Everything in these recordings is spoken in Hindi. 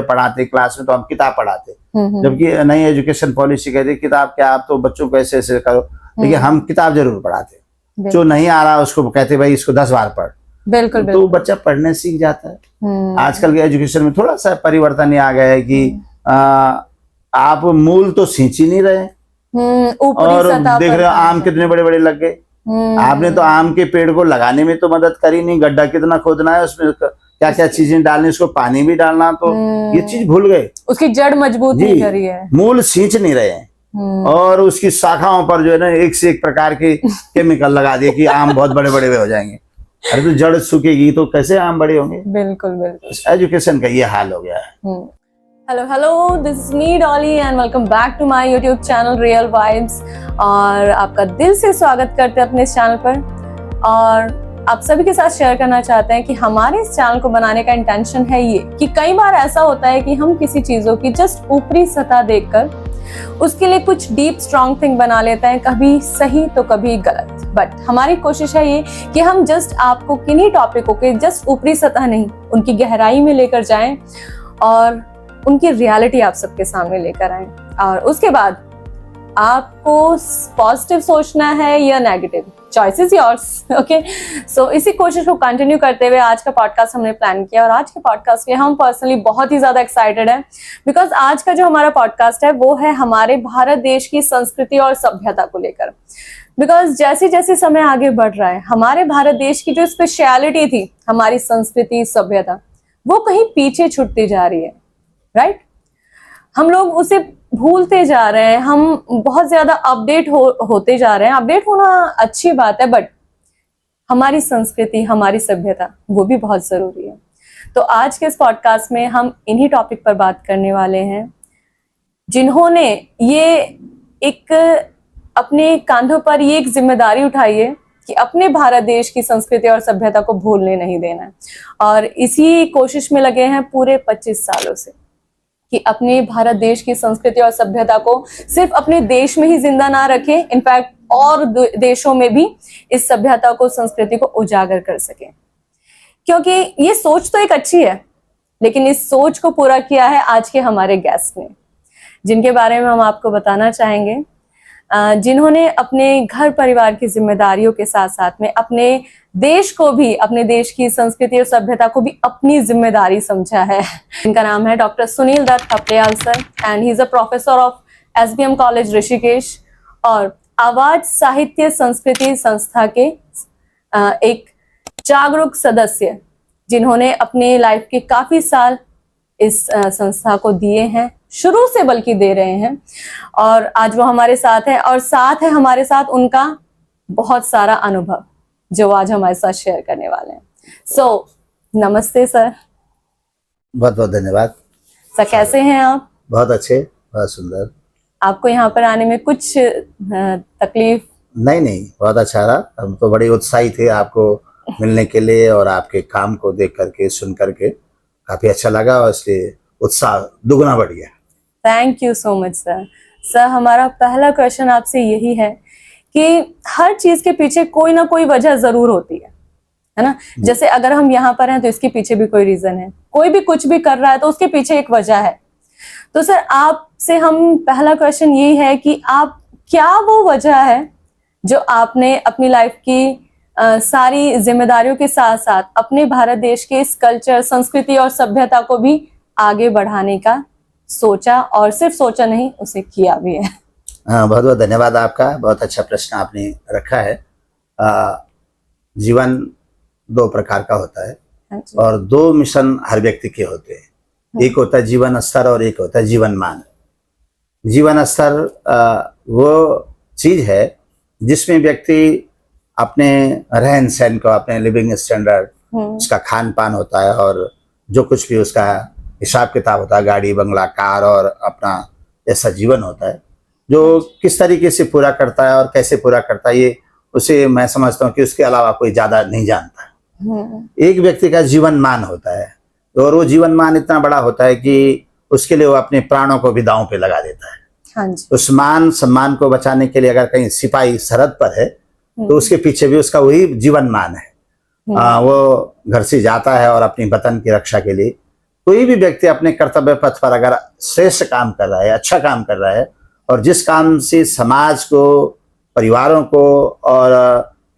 पढ़ाते क्लास में तो हम किताब पढ़ाते, जबकि नई एजुकेशन पॉलिसी कहती है किताब क्या, आप तो बच्चों को ऐसे ऐसे करो, लेकिन हम किताब जरूर पढ़ाते। जो नहीं आ रहा उसको कहते भाई इसको 10 बार पढ़, बिल्कुल तो बच्चा पढ़ने सीख जाता है। आजकल के एजुकेशन में थोड़ा सा परिवर्तन आ गया है कि आप मूल तो सींच ही नहीं रहे, और देख रहे हो आम कितने बड़े बड़े लग गए। आपने तो आम के पेड़ को लगाने में तो मदद करी नहीं, गड्ढा कितना खोदना है, उसमें क्या क्या चीजें डालनी, उसको पानी भी डालना, तो ये चीज भूल गए, उसकी जड़ मजबूत नहीं करी है, मूल सींच नहीं रहे हैं। और उसकी शाखाओं पर जो है ना एक से एक प्रकार के केमिकल लगा दिए कि आम बहुत बड़े बड़े हो जाएंगे। अरे तो जड़ सूखेगी तो कैसे आम बड़े होंगे। बिल्कुल बिल्कुल, एजुकेशन का ये हाल हो गया है। Hello, this is me Dolly and welcome back to my YouTube channel real vibes. और आपका दिल से स्वागत करते हैं अपने इस चैनल पर, और आप सभी के साथ शेयर करना चाहते हैं कि हमारे इस चैनल को बनाने का इंटेंशन है ये कि कई बार ऐसा होता है कि हम किसी चीजों की जस्ट ऊपरी सतह देखकर उसके लिए कुछ डीप स्ट्रॉन्ग थिंग बना लेते हैं, कभी सही तो कभी गलत। बट हमारी कोशिश है ये कि हम जस्ट आपको किन्हीं टॉपिकों के जस्ट ऊपरी सतह नहीं, उनकी गहराई में लेकर जाएं और उनकी रियलिटी आप सबके सामने लेकर आए। और उसके बाद आपको पॉजिटिव सोचना है या negative, choice is yours. Okay, so इसी कोशिश को कंटिन्यू करते हुए आज का पॉडकास्ट हमने प्लान किया, और आज के पॉडकास्ट के लिए हम पर्सनली बहुत ही ज्यादा एक्साइटेड हैं, बिकॉज आज का जो हमारा पॉडकास्ट है वो है हमारे भारत देश की संस्कृति और सभ्यता को लेकर। बिकॉज जैसे जैसे समय आगे बढ़ रहा है, हमारे भारत देश की जो स्पेशलिटी थी, हमारी संस्कृति सभ्यता, वो कहीं पीछे छूटती जा रही है, राइट? हम लोग उसे भूलते जा रहे हैं, हम बहुत ज्यादा अपडेट होते जा रहे हैं। अपडेट होना अच्छी बात है, बट हमारी संस्कृति, हमारी सभ्यता, वो भी बहुत जरूरी है। तो आज के इस पॉडकास्ट में हम इन्हीं टॉपिक पर बात करने वाले हैं, जिन्होंने ये एक अपने कांधों पर ये एक जिम्मेदारी उठाई है कि अपने भारत देश की संस्कृति और सभ्यता को भूलने नहीं देना है, और इसी कोशिश में लगे हैं पूरे 25 सालों से कि अपने भारत देश की संस्कृति और सभ्यता को सिर्फ अपने देश में ही जिंदा ना रखें, इनफैक्ट और देशों में भी इस सभ्यता को, संस्कृति को उजागर कर सकें। क्योंकि ये सोच तो एक अच्छी है, लेकिन इस सोच को पूरा किया है आज के हमारे गेस्ट ने, जिनके बारे में हम आपको बताना चाहेंगे, जिन्होंने अपने घर परिवार की जिम्मेदारियों के साथ साथ में अपने देश को भी, अपने देश की संस्कृति और सभ्यता को भी अपनी जिम्मेदारी समझा है। इनका नाम है doctor Sunil Dutt Thapliyal sir, and he is a professor of SBM college Rishikesh, और आवाज साहित्य संस्कृति संस्था के एक जागरूक सदस्य, जिन्होंने अपने लाइफ के काफी साल इस संस्था को दिए हैं, शुरू से बल्कि दे रहे हैं। और आज वो हमारे साथ है, और साथ है हमारे साथ उनका बहुत सारा अनुभव, जो आज हमारे साथ शेयर करने वाले हैं। सो नमस्ते सर। बहुत बहुत धन्यवाद सर, कैसे हैं आप? बहुत अच्छे, बहुत सुंदर। आपको यहाँ पर आने में कुछ तकलीफ? नहीं, बहुत अच्छा रहा। हम तो बड़े उत्साही थे आपको मिलने के लिए, और आपके काम को देख करके, सुन करके काफी अच्छा लगा, और इसलिए उत्साह दुगना बढ़ गया। Thank you so much sir. Sir, हमारा पहला क्वेश्चन आपसे यही है कि हर चीज के पीछे कोई ना कोई वजह जरूर होती है ना? जैसे अगर हम यहाँ पर हैं तो इसके पीछे भी कोई रीजन है, कोई भी कुछ भी कर रहा है तो उसके पीछे एक वजह है। तो सर, आपसे हम पहला क्वेश्चन यही है कि आप, क्या वो वजह है जो आपने अपनी लाइफ की सारी जिम्मेदारियों के साथ साथ अपने भारत देश के इस कल्चर, संस्कृति और सभ्यता को भी आगे बढ़ाने का सोचा, और सिर्फ सोचा नहीं, उसे किया भी है? बहुत बहुत धन्यवाद आपका, बहुत अच्छा प्रश्न आपने रखा है। जीवन 2 प्रकार का होता है, और 2 मिशन हर व्यक्ति के होते हैं। एक होता है जीवन स्तर, और एक होता है जीवन मान। जीवन स्तर वो चीज है जिसमें व्यक्ति अपने रहन सहन को, अपने लिविंग स्टैंडर्ड, उसका खान पान होता है, और जो कुछ भी उसका हिसाब किताब होता है, गाड़ी बंगला कार, और अपना ऐसा जीवन होता है जो किस तरीके से पूरा करता है और कैसे पूरा करता है, ये उसे मैं समझता हूँ कि उसके अलावा कोई ज्यादा नहीं जानता है। एक व्यक्ति का जीवन मान होता है, और वो जीवन मान इतना बड़ा होता है कि उसके लिए वो अपने प्राणों को भी दांव पे लगा देता है। हाँ जी। उस मान सम्मान को बचाने के लिए अगर कहीं सिपाही सरहद पर है तो उसके पीछे भी उसका वही जीवन मान है। वो घर से जाता है और अपनी वतन की रक्षा के लिए कोई भी व्यक्ति अपने कर्तव्य पथ पर अगर श्रेष्ठ काम कर रहा है, अच्छा काम कर रहा है, और जिस काम से समाज को, परिवारों को और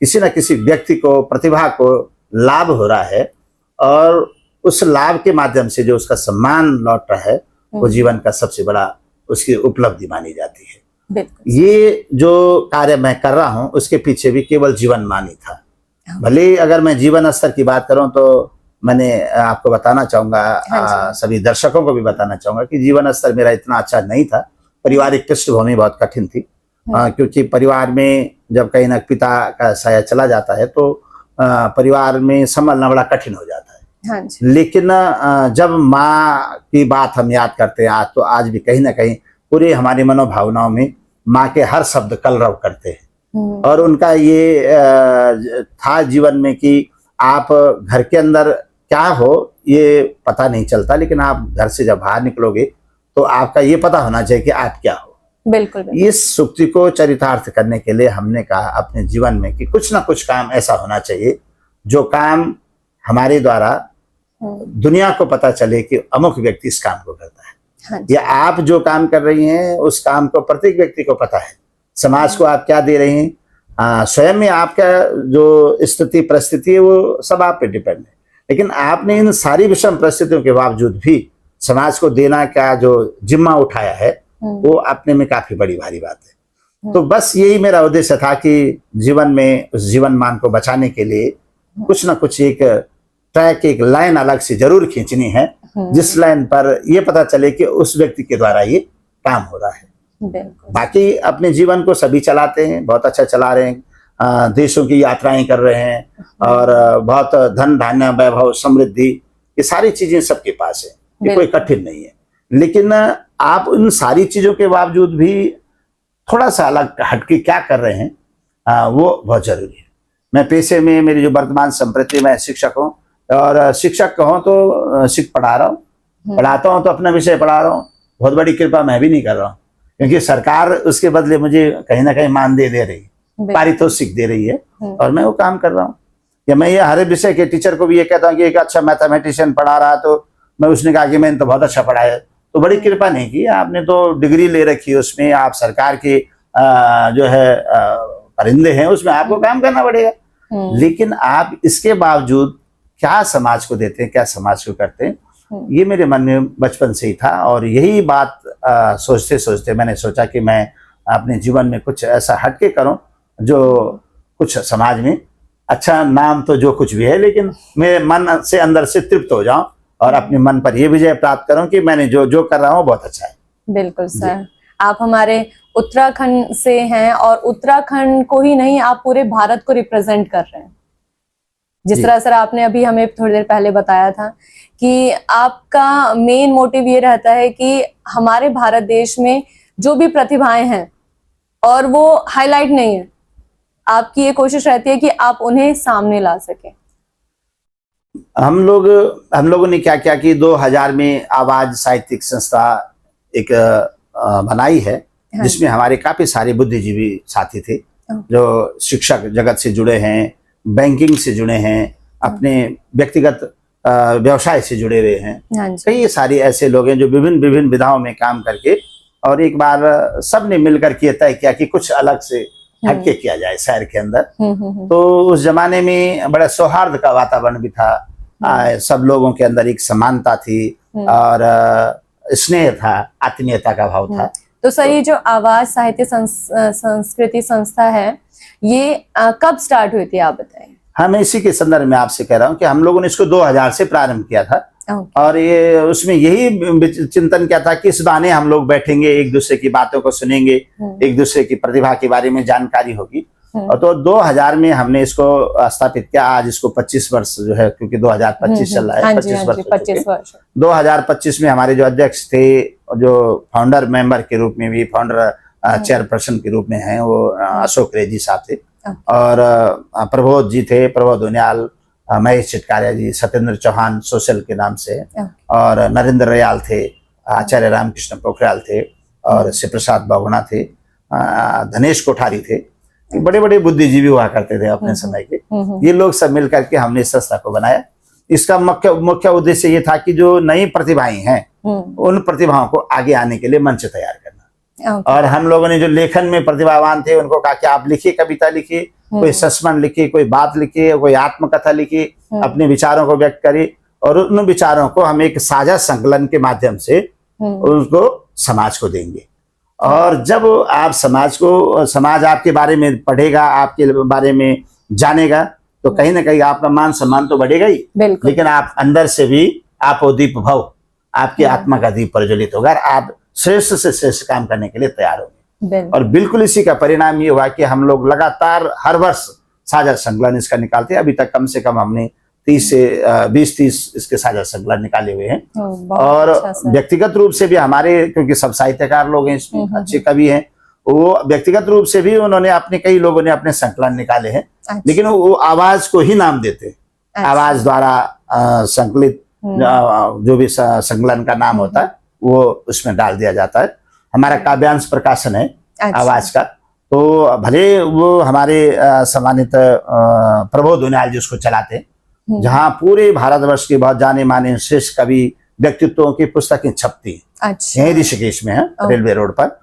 किसी न किसी व्यक्ति को, प्रतिभा को लाभ हो रहा है, और उस लाभ के माध्यम से जो उसका सम्मान लौट रहा है, वो जीवन का सबसे बड़ा उसकी उपलब्धि मानी जाती है। ये जो कार्य मैं कर रहा हूँ उसके पीछे भी केवल जीवन मान ही था। भले अगर मैं जीवन स्तर की बात करूं तो मैंने आपको बताना चाहूंगा, सभी दर्शकों को भी बताना चाहूंगा कि जीवन स्तर मेरा इतना अच्छा नहीं था। पारिवारिक पृष्ठभूमि बहुत कठिन थी, क्योंकि परिवार में जब कहीं ना पिता का साया चला जाता है तो परिवार में संभलना बड़ा कठिन हो जाता है। लेकिन जब माँ की बात हम याद करते हैं आज, तो आज भी कहीं ना कहीं पूरे हमारी मनोभावनाओं में माँ के हर शब्द कलरव करते हैं। और उनका ये था जीवन में कि आप घर के अंदर क्या हो ये पता नहीं चलता, लेकिन आप घर से जब बाहर निकलोगे तो आपका ये पता होना चाहिए कि आप क्या हो। बिल्कुल। इस सूक्ति को चरितार्थ करने के लिए हमने कहा अपने जीवन में कि कुछ ना कुछ काम ऐसा होना चाहिए जो काम हमारे द्वारा दुनिया को पता चले कि अमुक व्यक्ति इस काम को करता है। या आप जो काम कर रही हैं उस काम को प्रत्येक व्यक्ति को पता है, समाज को आप क्या दे रहे हैं, स्वयं में आपका जो स्थिति परिस्थिति है वो सब आप पे डिपेंड है। लेकिन आपने इन सारी विषम परिस्थितियों के बावजूद भी समाज को देना का जो जिम्मा उठाया है वो अपने में काफी बड़ी भारी बात है। तो बस यही मेरा उद्देश्य था कि जीवन में उस जीवन मान को बचाने के लिए कुछ ना कुछ एक ट्रैक, एक लाइन अलग से जरूर खींचनी है, जिस लाइन पर ये पता चले कि उस व्यक्ति के द्वारा ये काम हो रहा है। बाकी अपने जीवन को सभी चलाते हैं, बहुत अच्छा चला रहे हैं, देशों की यात्राएं कर रहे हैं, और बहुत धन धान्य वैभव समृद्धि ये सारी चीजें सबके पास है, ये कोई कठिन नहीं है। लेकिन आप उन सारी चीजों के बावजूद भी थोड़ा सा अलग हटके क्या कर रहे हैं, वो बहुत जरूरी है। मैं पेशे में, मेरी जो वर्तमान संप्रति, मैं शिक्षक हूँ, और शिक्षक कहूँ तो पढ़ा रहा हूँ, पढ़ाता हूँ तो अपना विषय पढ़ा रहा हूँ। बहुत बड़ी कृपा मैं भी नहीं कर रहा हूँ, क्योंकि सरकार उसके बदले मुझे कहीं ना कहीं मान दे रही है, पारितोषिक दे रही है, और मैं वो काम कर रहा हूँ। या मैं ये हर विषय के टीचर को भी ये कहता हूँ कि एक अच्छा मैथमेटिशियन पढ़ा रहा, तो मैं उसने कहा कि मैंने तो बहुत अच्छा पढ़ाया, तो बड़ी कृपा नहीं की, आपने तो डिग्री ले रखी, उसमें आप सरकार के जो है परिंदे हैं, उसमें आपको काम करना पड़ेगा। लेकिन आप इसके बावजूद क्या समाज को देते हैं, क्या समाज को करते हैं, ये मेरे मन में बचपन से ही था। और यही बात सोचते सोचते मैंने सोचा कि मैं अपने जीवन में कुछ ऐसा हटके करूं जो कुछ समाज में अच्छा, नाम तो जो कुछ भी है, लेकिन मेरे मन से अंदर से तृप्त हो जाऊं और अपने मन पर यह विजय प्राप्त करूं कि मैंने जो जो कर रहा हूं बहुत अच्छा है। बिल्कुल सर, आप हमारे उत्तराखंड से हैं, और उत्तराखंड को ही नहीं, आप पूरे भारत को रिप्रेजेंट कर रहे हैं। जिस तरह सर आपने अभी हमें थोड़ी देर पहले बताया था कि आपका मेन मोटिव ये रहता है कि हमारे भारत देश में जो भी प्रतिभाएं हैं और वो हाईलाइट नहीं है, आपकी ये कोशिश रहती है कि आप उन्हें सामने ला सकें। हम लोगों ने क्या किया कि 2000 में आवाज साहित्यिक संस्था एक बनाई है, जिसमें हमारे काफी सारे बुद्धिजीवी साथी थे, जो शिक्षक जगत से जुड़े हैं, बैंकिंग से जुड़े हैं, अपने व्यक्तिगत व्यवसाय से जुड़े हुए हैं। कई सारे ऐसे लोग हैं जो विभिन्न विधाओं में काम करके, और एक बार सबने मिलकर के तय किया कि कुछ अलग से हटके किया जाए शहर के अंदर। तो उस जमाने में बड़ा सौहार्द का वातावरण भी था, सब लोगों के अंदर एक समानता थी और स्नेह था, आत्मीयता का भाव था। तो सर ये जो आवाज साहित्य संस्कृति संस्था है, ये कब स्टार्ट हुई थी आप बताइए? हाँ, मैं इसी के संदर्भ में आपसे कह रहा हूँ कि हम लोगों ने इसको 2000 से प्रारंभ किया था। और ये उसमें यही चिंतन क्या था कि इस बहाने हम लोग बैठेंगे, एक दूसरे की बातों को सुनेंगे, एक दूसरे की प्रतिभा के बारे में जानकारी होगी। और तो 2000 में हमने इसको स्थापित किया। आज इसको 25 वर्ष जो है, क्योंकि 2025 चल रहा है, 25 वर्ष। 2025 में हमारे जो अध्यक्ष थे, जो फाउंडर मेंबर के रूप में भी, फाउंडर चेयरपर्सन के रूप में हैं, वो अशोक रेजी साहब थे, और प्रबोध जी थे, प्रबोध उनियाल, महेश चिटकारिया जी, सत्येंद्र चौहान सोशल के नाम से, और नरेंद्र रयाल थे, आचार्य रामकृष्ण पोखरियाल थे, और शिव प्रसाद बहुगुणा थे, धनेश कोठारी थे। बड़े बड़े बुद्धिजीवी हुआ करते थे अपने समय के। ये लोग सब मिलकर के हमने इस संस्था को बनाया। इसका मुख्य मुख्य उद्देश्य ये था कि जो नई प्रतिभाएं हैं उन प्रतिभाओं को आगे आने के लिए मंच तैयार करना। और हम लोगों ने जो लेखन में प्रतिभावान थे उनको कहा कि आप लिखिए, कविता लिखिए, कोई सस्मन लिखिए, कोई बात लिखिए, कोई आत्मकथा लिखिए, अपने विचारों को व्यक्त करिए और उन विचारों को हम एक साझा संकलन के माध्यम से उसको समाज को देंगे। और जब आप समाज आपके बारे में पढ़ेगा, आपके बारे में जानेगा, तो कहीं ना कहीं आपका मान सम्मान तो बढ़ेगा ही, लेकिन आप अंदर से भी आप दीप भव, आपकी आत्मा का दीप प्रज्वलित होगा, आप श्रेष्ठ से श्रेष्ठ काम करने के लिए तैयार होंगे। और बिल्कुल इसी का परिणाम ये हुआ कि हम लोग लगातार हर वर्ष साझा संकलन इसका निकालते हैं। अभी तक कम से कम हमने 30 से 20-30 इसके साझा संकलन निकाले हुए हैं। और व्यक्तिगत रूप से भी हमारे, क्योंकि सब साहित्यकार लोग हैं इसमें, अच्छे कवि हैं, वो व्यक्तिगत रूप से भी उन्होंने अपने, कई लोगों ने अपने संकलन निकाले हैं। लेकिन वो आवाज को ही नाम देते हैं। आवाज द्वारा संकलित जो भी संकलन का नाम होता है वो उसमें डाल दिया जाता है। हमारा काव्यांश प्रकाशन है आवाज का, तो भले वो हमारे सम्मानित प्रबोध उनियाल जी उसको चलाते हैं, जहाँ पूरे भारतवर्ष के बहुत जाने माने श्रेष्ठ कवि व्यक्तित्वों की पुस्तकें छपती हैं। यही ऋषिकेश में है, रेलवे रोड पर।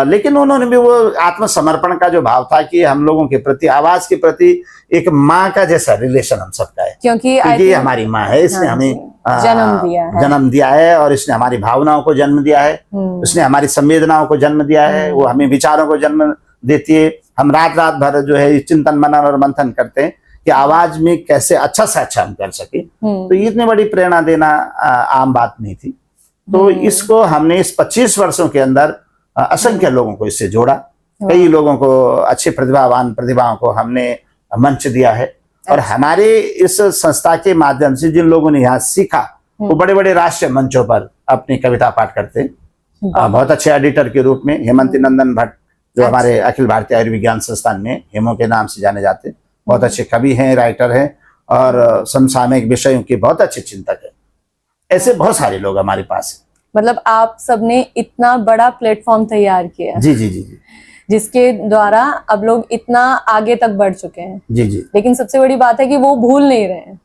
लेकिन उन्होंने भी वो आत्मसमर्पण का जो भाव था कि हम लोगों के प्रति, आवाज के प्रति एक माँ का जैसा रिलेशन हम सबका है, क्योंकि ये हमारी माँ है, इसने हमें जन्म दिया है और इसने हमारी भावनाओं को जन्म दिया है, उसने हमारी संवेदनाओं को जन्म दिया है, वो हमें विचारों को जन्म देती है। हम रात रात भर जो है चिंतन मनन और मंथन करते हैं कि आवाज में कैसे अच्छा से अच्छा हम कर सके। तो इतनी बड़ी प्रेरणा देना आम बात नहीं थी। तो इसको हमने इस 25 वर्षों के अंदर असंख्य लोगों को इससे जोड़ा, कई लोगों को, अच्छे प्रतिभाओं को हमने मंच दिया है। और हमारे इस संस्था के माध्यम से जिन लोगों ने यहाँ सीखा वो बड़े बड़े राष्ट्रीय मंचों पर अपनी कविता पाठ करते हैं। बहुत अच्छे एडिटर के रूप में हेमंत नंदन भट्ट, जो हमारे अखिल भारतीय आयुर्विज्ञान संस्थान में हेमो के नाम से जाने जाते हैं, बहुत अच्छे कवि हैं, राइटर हैं और समसामयिक विषयों के बहुत अच्छे चिंतक हैं। ऐसे बहुत सारे लोग हमारे पास हैं। मतलब आप सबने इतना बड़ा प्लेटफॉर्म तैयार किया। जी जी जी जी, जिसके द्वारा अब लोग इतना आगे तक बढ़ चुके हैं। जी जी। लेकिन सबसे बड़ी बात है कि वो भूल नहीं रहे हैं।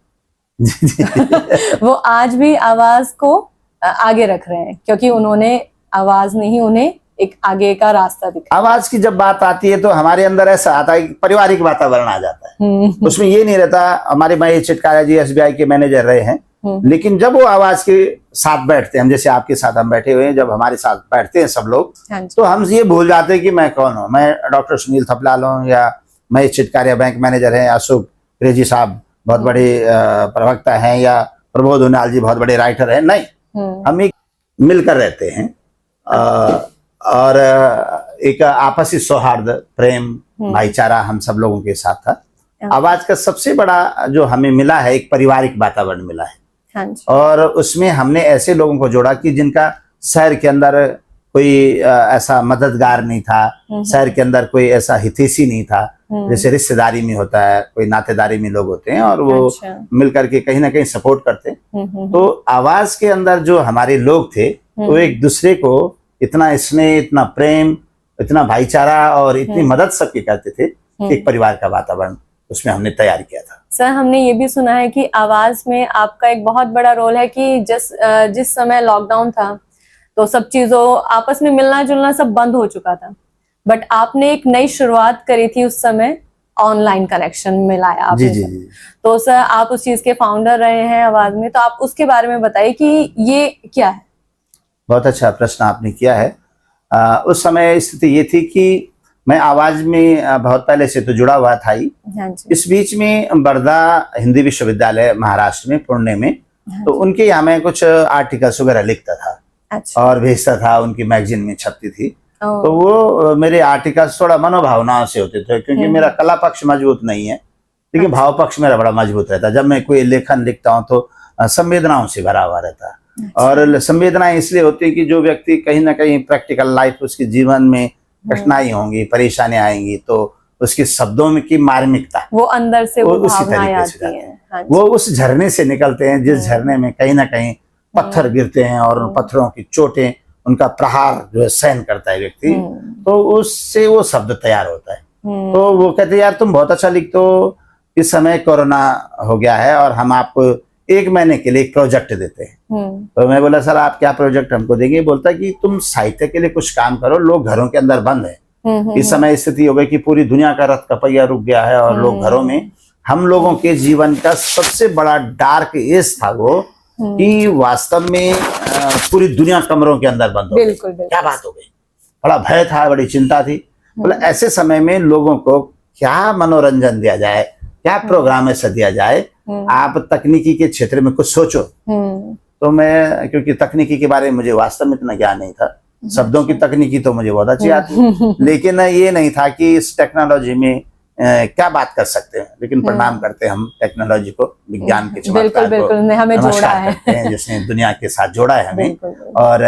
जी जी। वो आज भी आवाज को आगे रख रहे हैं, क्योंकि उन्होंने आवाज ने ही उन्हें एक आगे का रास्ता दिखाया। आवाज की जब बात आती है तो हमारे अंदर ऐसा आता है, पारिवारिक वातावरण आ जाता है। उसमें ये नहीं रहता, हमारे महेश चिटकारा जी SBI के मैनेजर रहे हैं, लेकिन जब वो आवाज के साथ बैठते हैं, हम जैसे आपके साथ हम बैठे हुए हैं, जब हमारे साथ बैठते हैं सब लोग, तो हम ये भूल जाते हैं कि मैं कौन हूँ। मैं डॉक्टर सुनील थपलाल हूँ, या महेश चिटकारिया बैंक मैनेजर हैं, अशोक रेजी साहब बहुत बड़े प्रवक्ता हैं, या प्रबोध उनियाल जी बहुत बड़े राइटर हैं। नहीं, हम एक मिलकर रहते हैं और एक आपसी सौहार्द, प्रेम, भाईचारा हम सब लोगों के साथ था। आवाज का सबसे बड़ा जो हमें मिला है, एक पारिवारिक वातावरण मिला है। और उसमें हमने ऐसे लोगों को जोड़ा कि जिनका शहर के अंदर कोई ऐसा मददगार नहीं था, शहर के अंदर कोई ऐसा हितैषी नहीं था, जैसे रिश्तेदारी में होता है, कोई नातेदारी में लोग होते हैं और वो मिलकर के कहीं ना कहीं सपोर्ट करते हैं। तो आवाज के अंदर जो हमारे लोग थे वो एक दूसरे को इतना स्नेह, इतना प्रेम, इतना भाईचारा और इतनी मदद सबकी करते थे कि एक परिवार का वातावरण उसमें हमने तैयार किया था। सर, हमने ये भी सुना है कि आवाज में आपका एक बहुत बड़ा रोल है कि जिस समय लॉकडाउन था तो सब चीजों, आपस में मिलना जुलना सब बंद हो चुका था, बट आपने एक नई शुरुआत करी थी उस समय, ऑनलाइन कनेक्शन मिलाया आपने। जी, जी। तो सर, आप उस चीज के फाउंडर रहे हैं आवाज में, तो आप उसके बारे में बताइए कि ये क्या है। बहुत अच्छा प्रश्न आपने किया है। उस समय स्थिति ये थी कि मैं आवाज में बहुत पहले से तो जुड़ा हुआ था ही। इस बीच में वर्धा हिंदी विश्वविद्यालय महाराष्ट्र में, पुणे में, तो उनके यहाँ मैं कुछ आर्टिकल्स वगैरह लिखता था। अच्छा। और भेजता था, उनकी मैगजीन में छपती थी। तो वो मेरे आर्टिकल्स थोड़ा मनोभावनाओं से होते थे, क्योंकि मेरा कला पक्ष मजबूत नहीं है, लेकिन भाव पक्ष मेरा बड़ा मजबूत रहता है। जब मैं कोई लेखन लिखता हूँ तो संवेदनाओं से भरा हुआ रहता है। और संवेदनाएं इसलिए होती है कि जो व्यक्ति कहीं ना कहीं प्रैक्टिकल लाइफ, उसके जीवन में कठिनाई होंगी, परेशानियां आएंगी, तो उसके शब्दों में की मार्मिकता, वो अंदर से वो उसी तरीके से जाती है। वो उस झरने से निकलते हैं जिस झरने में कहीं ना कहीं पत्थर गिरते हैं और उन पत्थरों की चोटें, उनका प्रहार जो है सहन करता है व्यक्ति, तो उससे वो शब्द तैयार होता है। तो वो कहते हैं, यार तुम बहुत अच्छा लिखते हो, इस समय कोरोना हो गया है और हम आपको 1 महीने के लिए एक प्रोजेक्ट देते हैं। तो मैं बोला सर आप क्या प्रोजेक्ट हमको देंगे? बोलता कि तुम साहित्य के लिए कुछ काम करो, लोग घरों के अंदर बंद है। इस समय स्थिति हो गई कि पूरी दुनिया का रथ का पहिया रुक गया है और लोग घरों में। हम लोगों के जीवन का सबसे बड़ा डार्क एज था वो कि वास्तव में पूरी दुनिया कमरों के अंदर बंद हो गई। क्या बात हो गई, बड़ा भय था, बड़ी चिंता थी। बोला ऐसे समय में लोगों को क्या मनोरंजन दिया जाए, क्या प्रोग्राम ऐसा दिया जाए, आप तकनीकी के क्षेत्र में कुछ सोचो। तो मैं, क्योंकि तकनीकी के बारे में मुझे वास्तव में इतना ज्ञान नहीं था, शब्दों की तकनीकी तो मुझे बहुत अच्छी आती, लेकिन ये नहीं था कि इस टेक्नोलॉजी में क्या बात कर सकते हैं। लेकिन प्रणाम करते हैं हम टेक्नोलॉजी को, विज्ञान के चमत्कार को हमें जोड़ा है, करते हैं जिसने दुनिया के साथ जोड़ा है हमें। और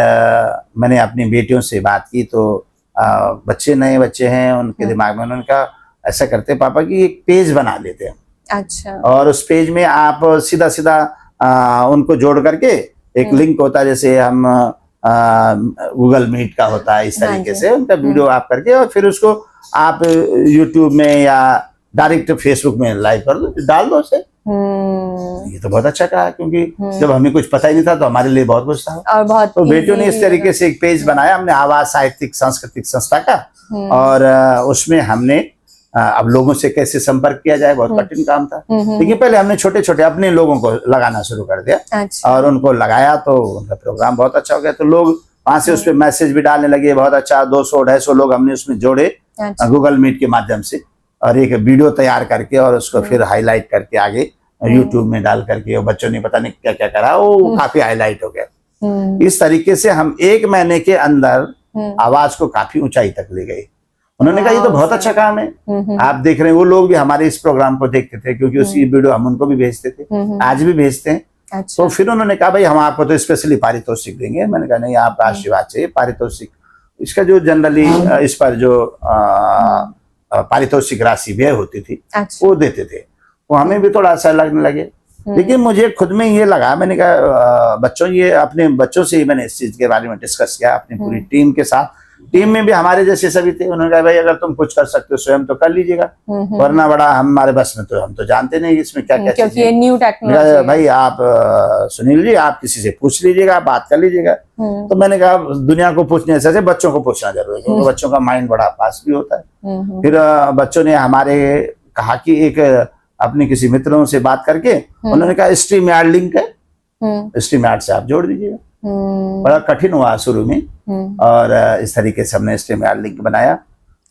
मैंने अपनी बेटियों से बात की तो बच्चे, नए बच्चे हैं, उनके दिमाग में उनका ऐसा करते पापा कि एक पेज बना लेते हैं। अच्छा। और उस पेज में आप सीधा सीधा उनको जोड़ करके एक लिंक होता है, जैसे हम गूगल मीट का होता है, इस तरीके से उनका वीडियो आप करके और फिर उसको आप यूट्यूब में या डायरेक्ट फेसबुक में लाइव कर दो, डाल दो उसे। ये तो बहुत अच्छा कहा, क्योंकि जब हमें कुछ पता ही नहीं था तो हमारे लिए बहुत कुछ था। और बहुत तो बेटियों ने इस तरीके से एक पेज बनाया हमने, आवाज साहित्यिक सांस्कृतिक संस्था का। और उसमें हमने अब लोगों से कैसे संपर्क किया जाए, बहुत कठिन काम था। लेकिन पहले हमने छोटे छोटे अपने लोगों को लगाना शुरू कर दिया। अच्छा। और उनको लगाया तो उनका प्रोग्राम बहुत अच्छा हो गया। तो लोग वहां से उस पर मैसेज भी डालने लगे, बहुत अच्छा। 200-250 लोग हमने उसमें जोड़े गूगल मीट के माध्यम से, और एक वीडियो तैयार करके और उसको फिर हाईलाइट करके आगे यूट्यूब में डाल करके, और बच्चों ने पता नहीं क्या क्या करा, वो काफी हाईलाइट हो गया। इस तरीके से हम 1 महीने के अंदर आवाज को काफी ऊंचाई तक ले गए। उन्होंने कहा ये तो बहुत अच्छा काम है। आप देख रहे हैं, वो लोग भी हमारे इस प्रोग्राम को देखते थे, क्योंकि उसकी वीडियो हम उनको भी भेजते थे, आज भी भेजते हैं। अच्छा। तो फिर उन्होंने कहा भाई हम आपको तो स्पेशली पारितोषिक देंगे। मैंने कहा नहीं, आपका आशीर्वाद चाहिए। पारितोषिक इसका जो जनरली इस पर जो पारितोषिक राशि व्यय होती थी, वो देते थे, वो हमें भी थोड़ा अच्छा लगने लगे। लेकिन मुझे खुद में ये लगा, मैंने कहा बच्चों, ये अपने बच्चों से ही मैंने इस चीज के बारे में डिस्कस किया अपनी पूरी टीम के साथ। टीम में भी हमारे जैसे सभी थे। उन्होंने कहा भाई अगर तुम कुछ कर सकते हो स्वयं तो कर लीजिएगा, वरना बड़ा हमारे बस में तो हम तो जानते नहीं इसमें क्या क्या क्योंकि ये न्यू टेक्नोलॉजी। भाई आप सुनील जी, आप किसी से पूछ लीजिएगा, बात कर लीजिएगा। तो मैंने कहा दुनिया को पूछने से बच्चों को पूछना जरूरी है, क्योंकि बच्चों का माइंड बड़ा फास्ट भी होता है। फिर बच्चों ने हमारे कहा कि एक अपने किसी मित्रों से बात करके उन्होंने कहा स्ट्रीम यार्ड लिंक है, स्ट्रीम यार्ड से आप जोड़ दीजिएगा। बड़ा कठिन हुआ शुरू में, और इस तरीके से हमने स्ट्रीम यार्ड लिंक बनाया।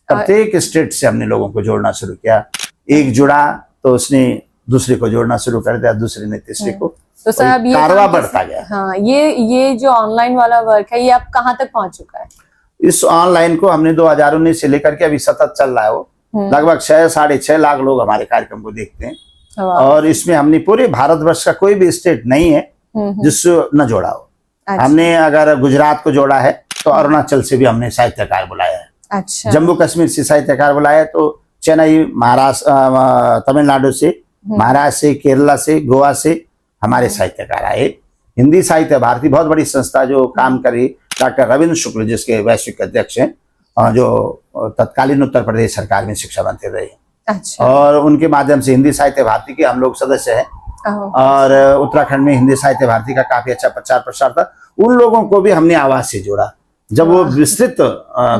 प्रत्येक स्टेट से हमने लोगों को जोड़ना शुरू किया। एक जुड़ा तो उसने दूसरे को जोड़ना शुरू कर दिया, दूसरे ने तीसरे को। तो सर अब ये कारवा बढ़ता गया। हाँ, ये जो ऑनलाइन वाला वर्क है, ये अब कहाँ तक पहुंच चुका है? इस ऑनलाइन को हमने 2019 से लेकर के अभी सतत चल रहा है। वो लगभग 6-6.5 लाख लोग हमारे कार्यक्रम को देखते हैं। और इसमें हमने पूरे भारतवर्ष का कोई भी स्टेट नहीं है जिससे न जोड़ा हो। अच्छा। हमने अगर गुजरात को जोड़ा है तो अरुणाचल से भी हमने साहित्यकार बुलाया है। अच्छा। जम्मू कश्मीर से साहित्यकार बुलाया है, तो चेन्नई, महाराष्ट्र, तमिलनाडु से, महाराष्ट्र से, केरला से, गोवा से हमारे साहित्यकार आए। हिंदी साहित्य भारती बहुत बड़ी संस्था जो काम करी, डॉक्टर रविंद्र शुक्ल जिसके वैश्विक अध्यक्ष हैं, जो तत्कालीन उत्तर प्रदेश सरकार में शिक्षा मंत्री रहे। अच्छा। और उनके माध्यम से हिंदी साहित्य भारती के हम लोग सदस्य हैं। और उत्तराखंड में हिंदी साहित्य भारती का काफी अच्छा प्रचार प्रसार था। उन लोगों को भी हमने आवाज से जोड़ा। जब वो विस्तृत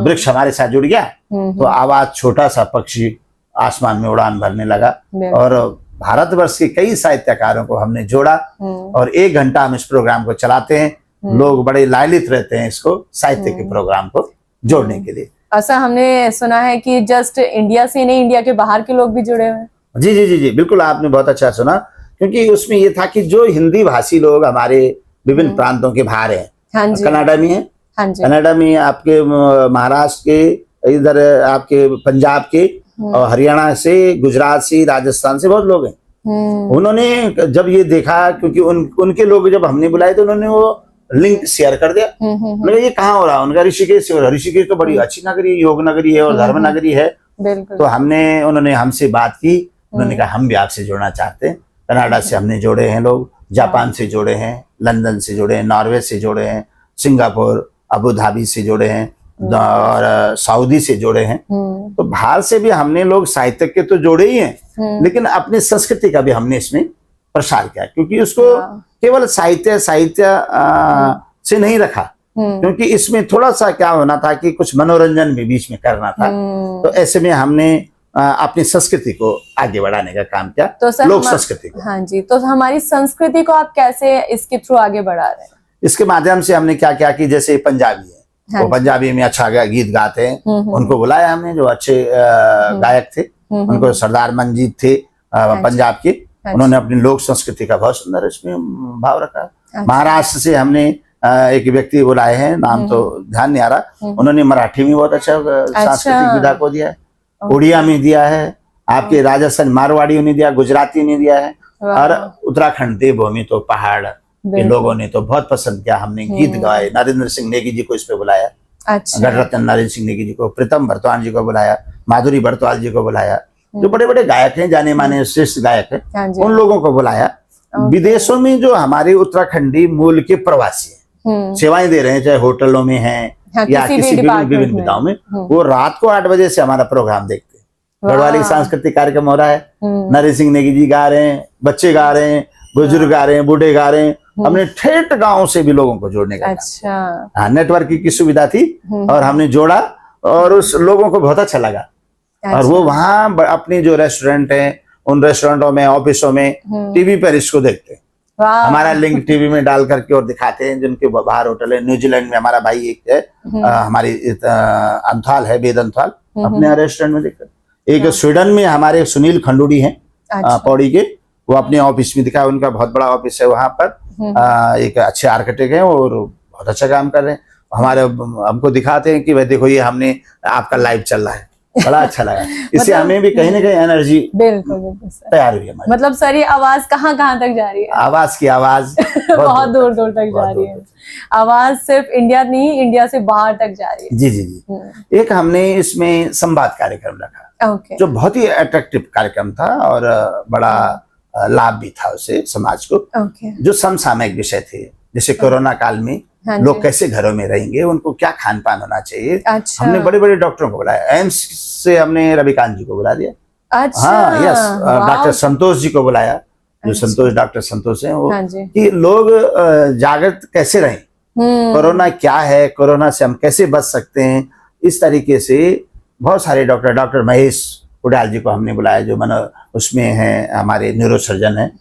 वृक्ष हमारे साथ जुड़ गया तो आवाज छोटा सा पक्षी आसमान में उड़ान भरने लगा। और भारतवर्ष के कई साहित्यकारों को हमने जोड़ा, और 1 घंटा हम इस प्रोग्राम को चलाते हैं। लोग बड़े लालित रहते हैं इसको, साहित्य के प्रोग्राम को जोड़ने के लिए। ऐसा हमने सुना है कि जस्ट इंडिया से नहीं, इंडिया के बाहर के लोग भी जुड़े हुए हैं। जी जी जी जी, बिल्कुल आपने बहुत अच्छा सुना, क्योंकि उसमें ये था कि जो हिंदी भाषी लोग हमारे विभिन्न प्रांतों के बाहर हैं, कनाडा में है, कनाडा में आपके महाराष्ट्र के, इधर आपके पंजाब के, और हरियाणा से, गुजरात से, राजस्थान से बहुत लोग हैं। उन्होंने जब ये देखा, क्योंकि उनके लोग जब हमने बुलाए तो उन्होंने वो लिंक शेयर कर दिया। उन्होंने ये कहाँ हो रहा? उनका ऋषिकेश से हो रहा। ऋषिकेश तो बड़ी अच्छी नगरी, योग नगरी है और धर्म नगरी है। तो उन्होंने हमसे बात की। उन्होंने कहा हम भी आपसे जुड़ना चाहते हैं। कनाडा से हमने जोड़े हैं लोग, जापान से जोड़े हैं, लंदन से जोड़े हैं, नॉर्वे से जोड़े हैं, सिंगापुर, अबू धाबी से जोड़े हैं, और सऊदी से जोड़े हैं। तो बाहर से भी हमने लोग साहित्य के तो जोड़े ही हैं, लेकिन अपनी संस्कृति का भी हमने इसमें प्रसार किया, क्योंकि उसको केवल साहित्य से नहीं रखा, क्योंकि इसमें थोड़ा सा क्या होना था कि कुछ मनोरंजन भी बीच में करना था। तो ऐसे में हमने अपनी संस्कृति को आगे बढ़ाने का काम किया, तो सर लोक संस्कृति को। हाँ जी, तो हमारी संस्कृति को आप कैसे इसके थ्रू आगे बढ़ा रहे हैं? इसके माध्यम से हमने क्या किया कि जैसे पंजाबी है, हाँ वो पंजाबी में अच्छा गीत गाते हैं, उनको बुलाया हमने, जो अच्छे गायक थे, उनको सरदार मंजीत थे पंजाब के, उन्होंने अपनी लोक संस्कृति का बहुत सुंदर इसमें भाव रखा। महाराष्ट्र से हमने एक व्यक्ति बुलाए हैं, नाम तो ध्यान नहीं आ रहा, उन्होंने मराठी में बहुत अच्छा सांस्कृतिक विधा को दिया है, उड़िया में दिया है, आपके राजस्थान मारवाड़ी ने दिया, गुजराती ने दिया है, और उत्तराखंड देवभूमि तो पहाड़ के लोगों ने तो बहुत पसंद किया। हमने गीत गाए, नरेंद्र सिंह नेगी जी को इस पे बुलाया, गढ़रत्न नरेंद्र सिंह नेगी जी को, प्रीतम बर्तवान जी को बुलाया, माधुरी बर्तवाल जी को बुलाया, जो बड़े बड़े गायक हैं, जाने माने श्रेष्ठ गायक हैं, उन लोगों को बुलाया। विदेशों में जो हमारे उत्तराखंडी मूल के प्रवासी हैं, सेवाएं दे रहे हैं, चाहे होटलों में हैं या किसी विभिन्न विधाओं में, वो रात को 8 बजे से हमारा प्रोग्राम देखते हैं। गढ़वाली सांस्कृतिक कार्यक्रम हो रहा है, नरेंद्र सिंह नेगी जी गा रहे हैं, बच्चे गा रहे हैं, बुजुर्ग गा रहे हैं, बूढ़े गा रहे हैं। हमने ठेठ गांव से भी लोगों को जोड़ने का अच्छा नेटवर्किंग की सुविधा थी, और हमने जोड़ा, और उस लोगों को बहुत अच्छा लगा। और वो वहां अपने जो रेस्टोरेंट हैं, उन रेस्टोरेंटों में, ऑफिसों में टीवी पर इसको देखते हैं। हमारा लिंक टीवी में डाल करके और दिखाते हैं, जिनके बाहर होटल है। न्यूजीलैंड में हमारा भाई एक है, हमारी अंथाल है, वेद अंथाल, अपने रेस्टोरेंट में देखते हैं। एक स्वीडन में हमारे सुनील खंडूड़ी हैं, पौड़ी के, वो अपने ऑफिस में दिखाया, उनका बहुत बड़ा ऑफिस है वहां पर, एक अच्छे आर्किटेक्ट हैं और बहुत अच्छा काम कर रहे हैं। हमारे हमको दिखाते हैं कि भाई देखो, ये हमने आपका लाइव चल रहा है, बड़ा अच्छा लगा। इससे हमें भी कहीं ना कहीं एनर्जी बिल्कुल तैयार हुई है। मतलब सर, ये आवाज कहाँ तक जा रही है? आवाज की आवाज बहुत दूर तक जा रही है। आवाज सिर्फ इंडिया नहीं, इंडिया से बाहर तक जा रही है। जी जी जी। एक हमने इसमें संवाद कार्यक्रम रखा, जो बहुत ही अट्रैक्टिव कार्यक्रम था, और बड़ा लाभ भी था उसे समाज को। जो समसामयिक विषय थे, जैसे कोरोना काल में लोग कैसे घरों में रहेंगे, उनको क्या खान पान होना चाहिए। हमने बड़े बड़े डॉक्टरों को बुलाया, एम्स से हमने रविकांत जी को बुला दिया। हाँ, यस, डॉक्टर संतोष जी को बुलाया, जो संतोष डॉक्टर संतोष हैं, वो कि लोग जागृत कैसे रहें, कोरोना क्या है, कोरोना से हम कैसे बच सकते हैं, इस तरीके से बहुत सारे डॉक्टर महेश उडाल जी को हमने बुलाया, जो उसमें है हमारे न्यूरोसर्जन है,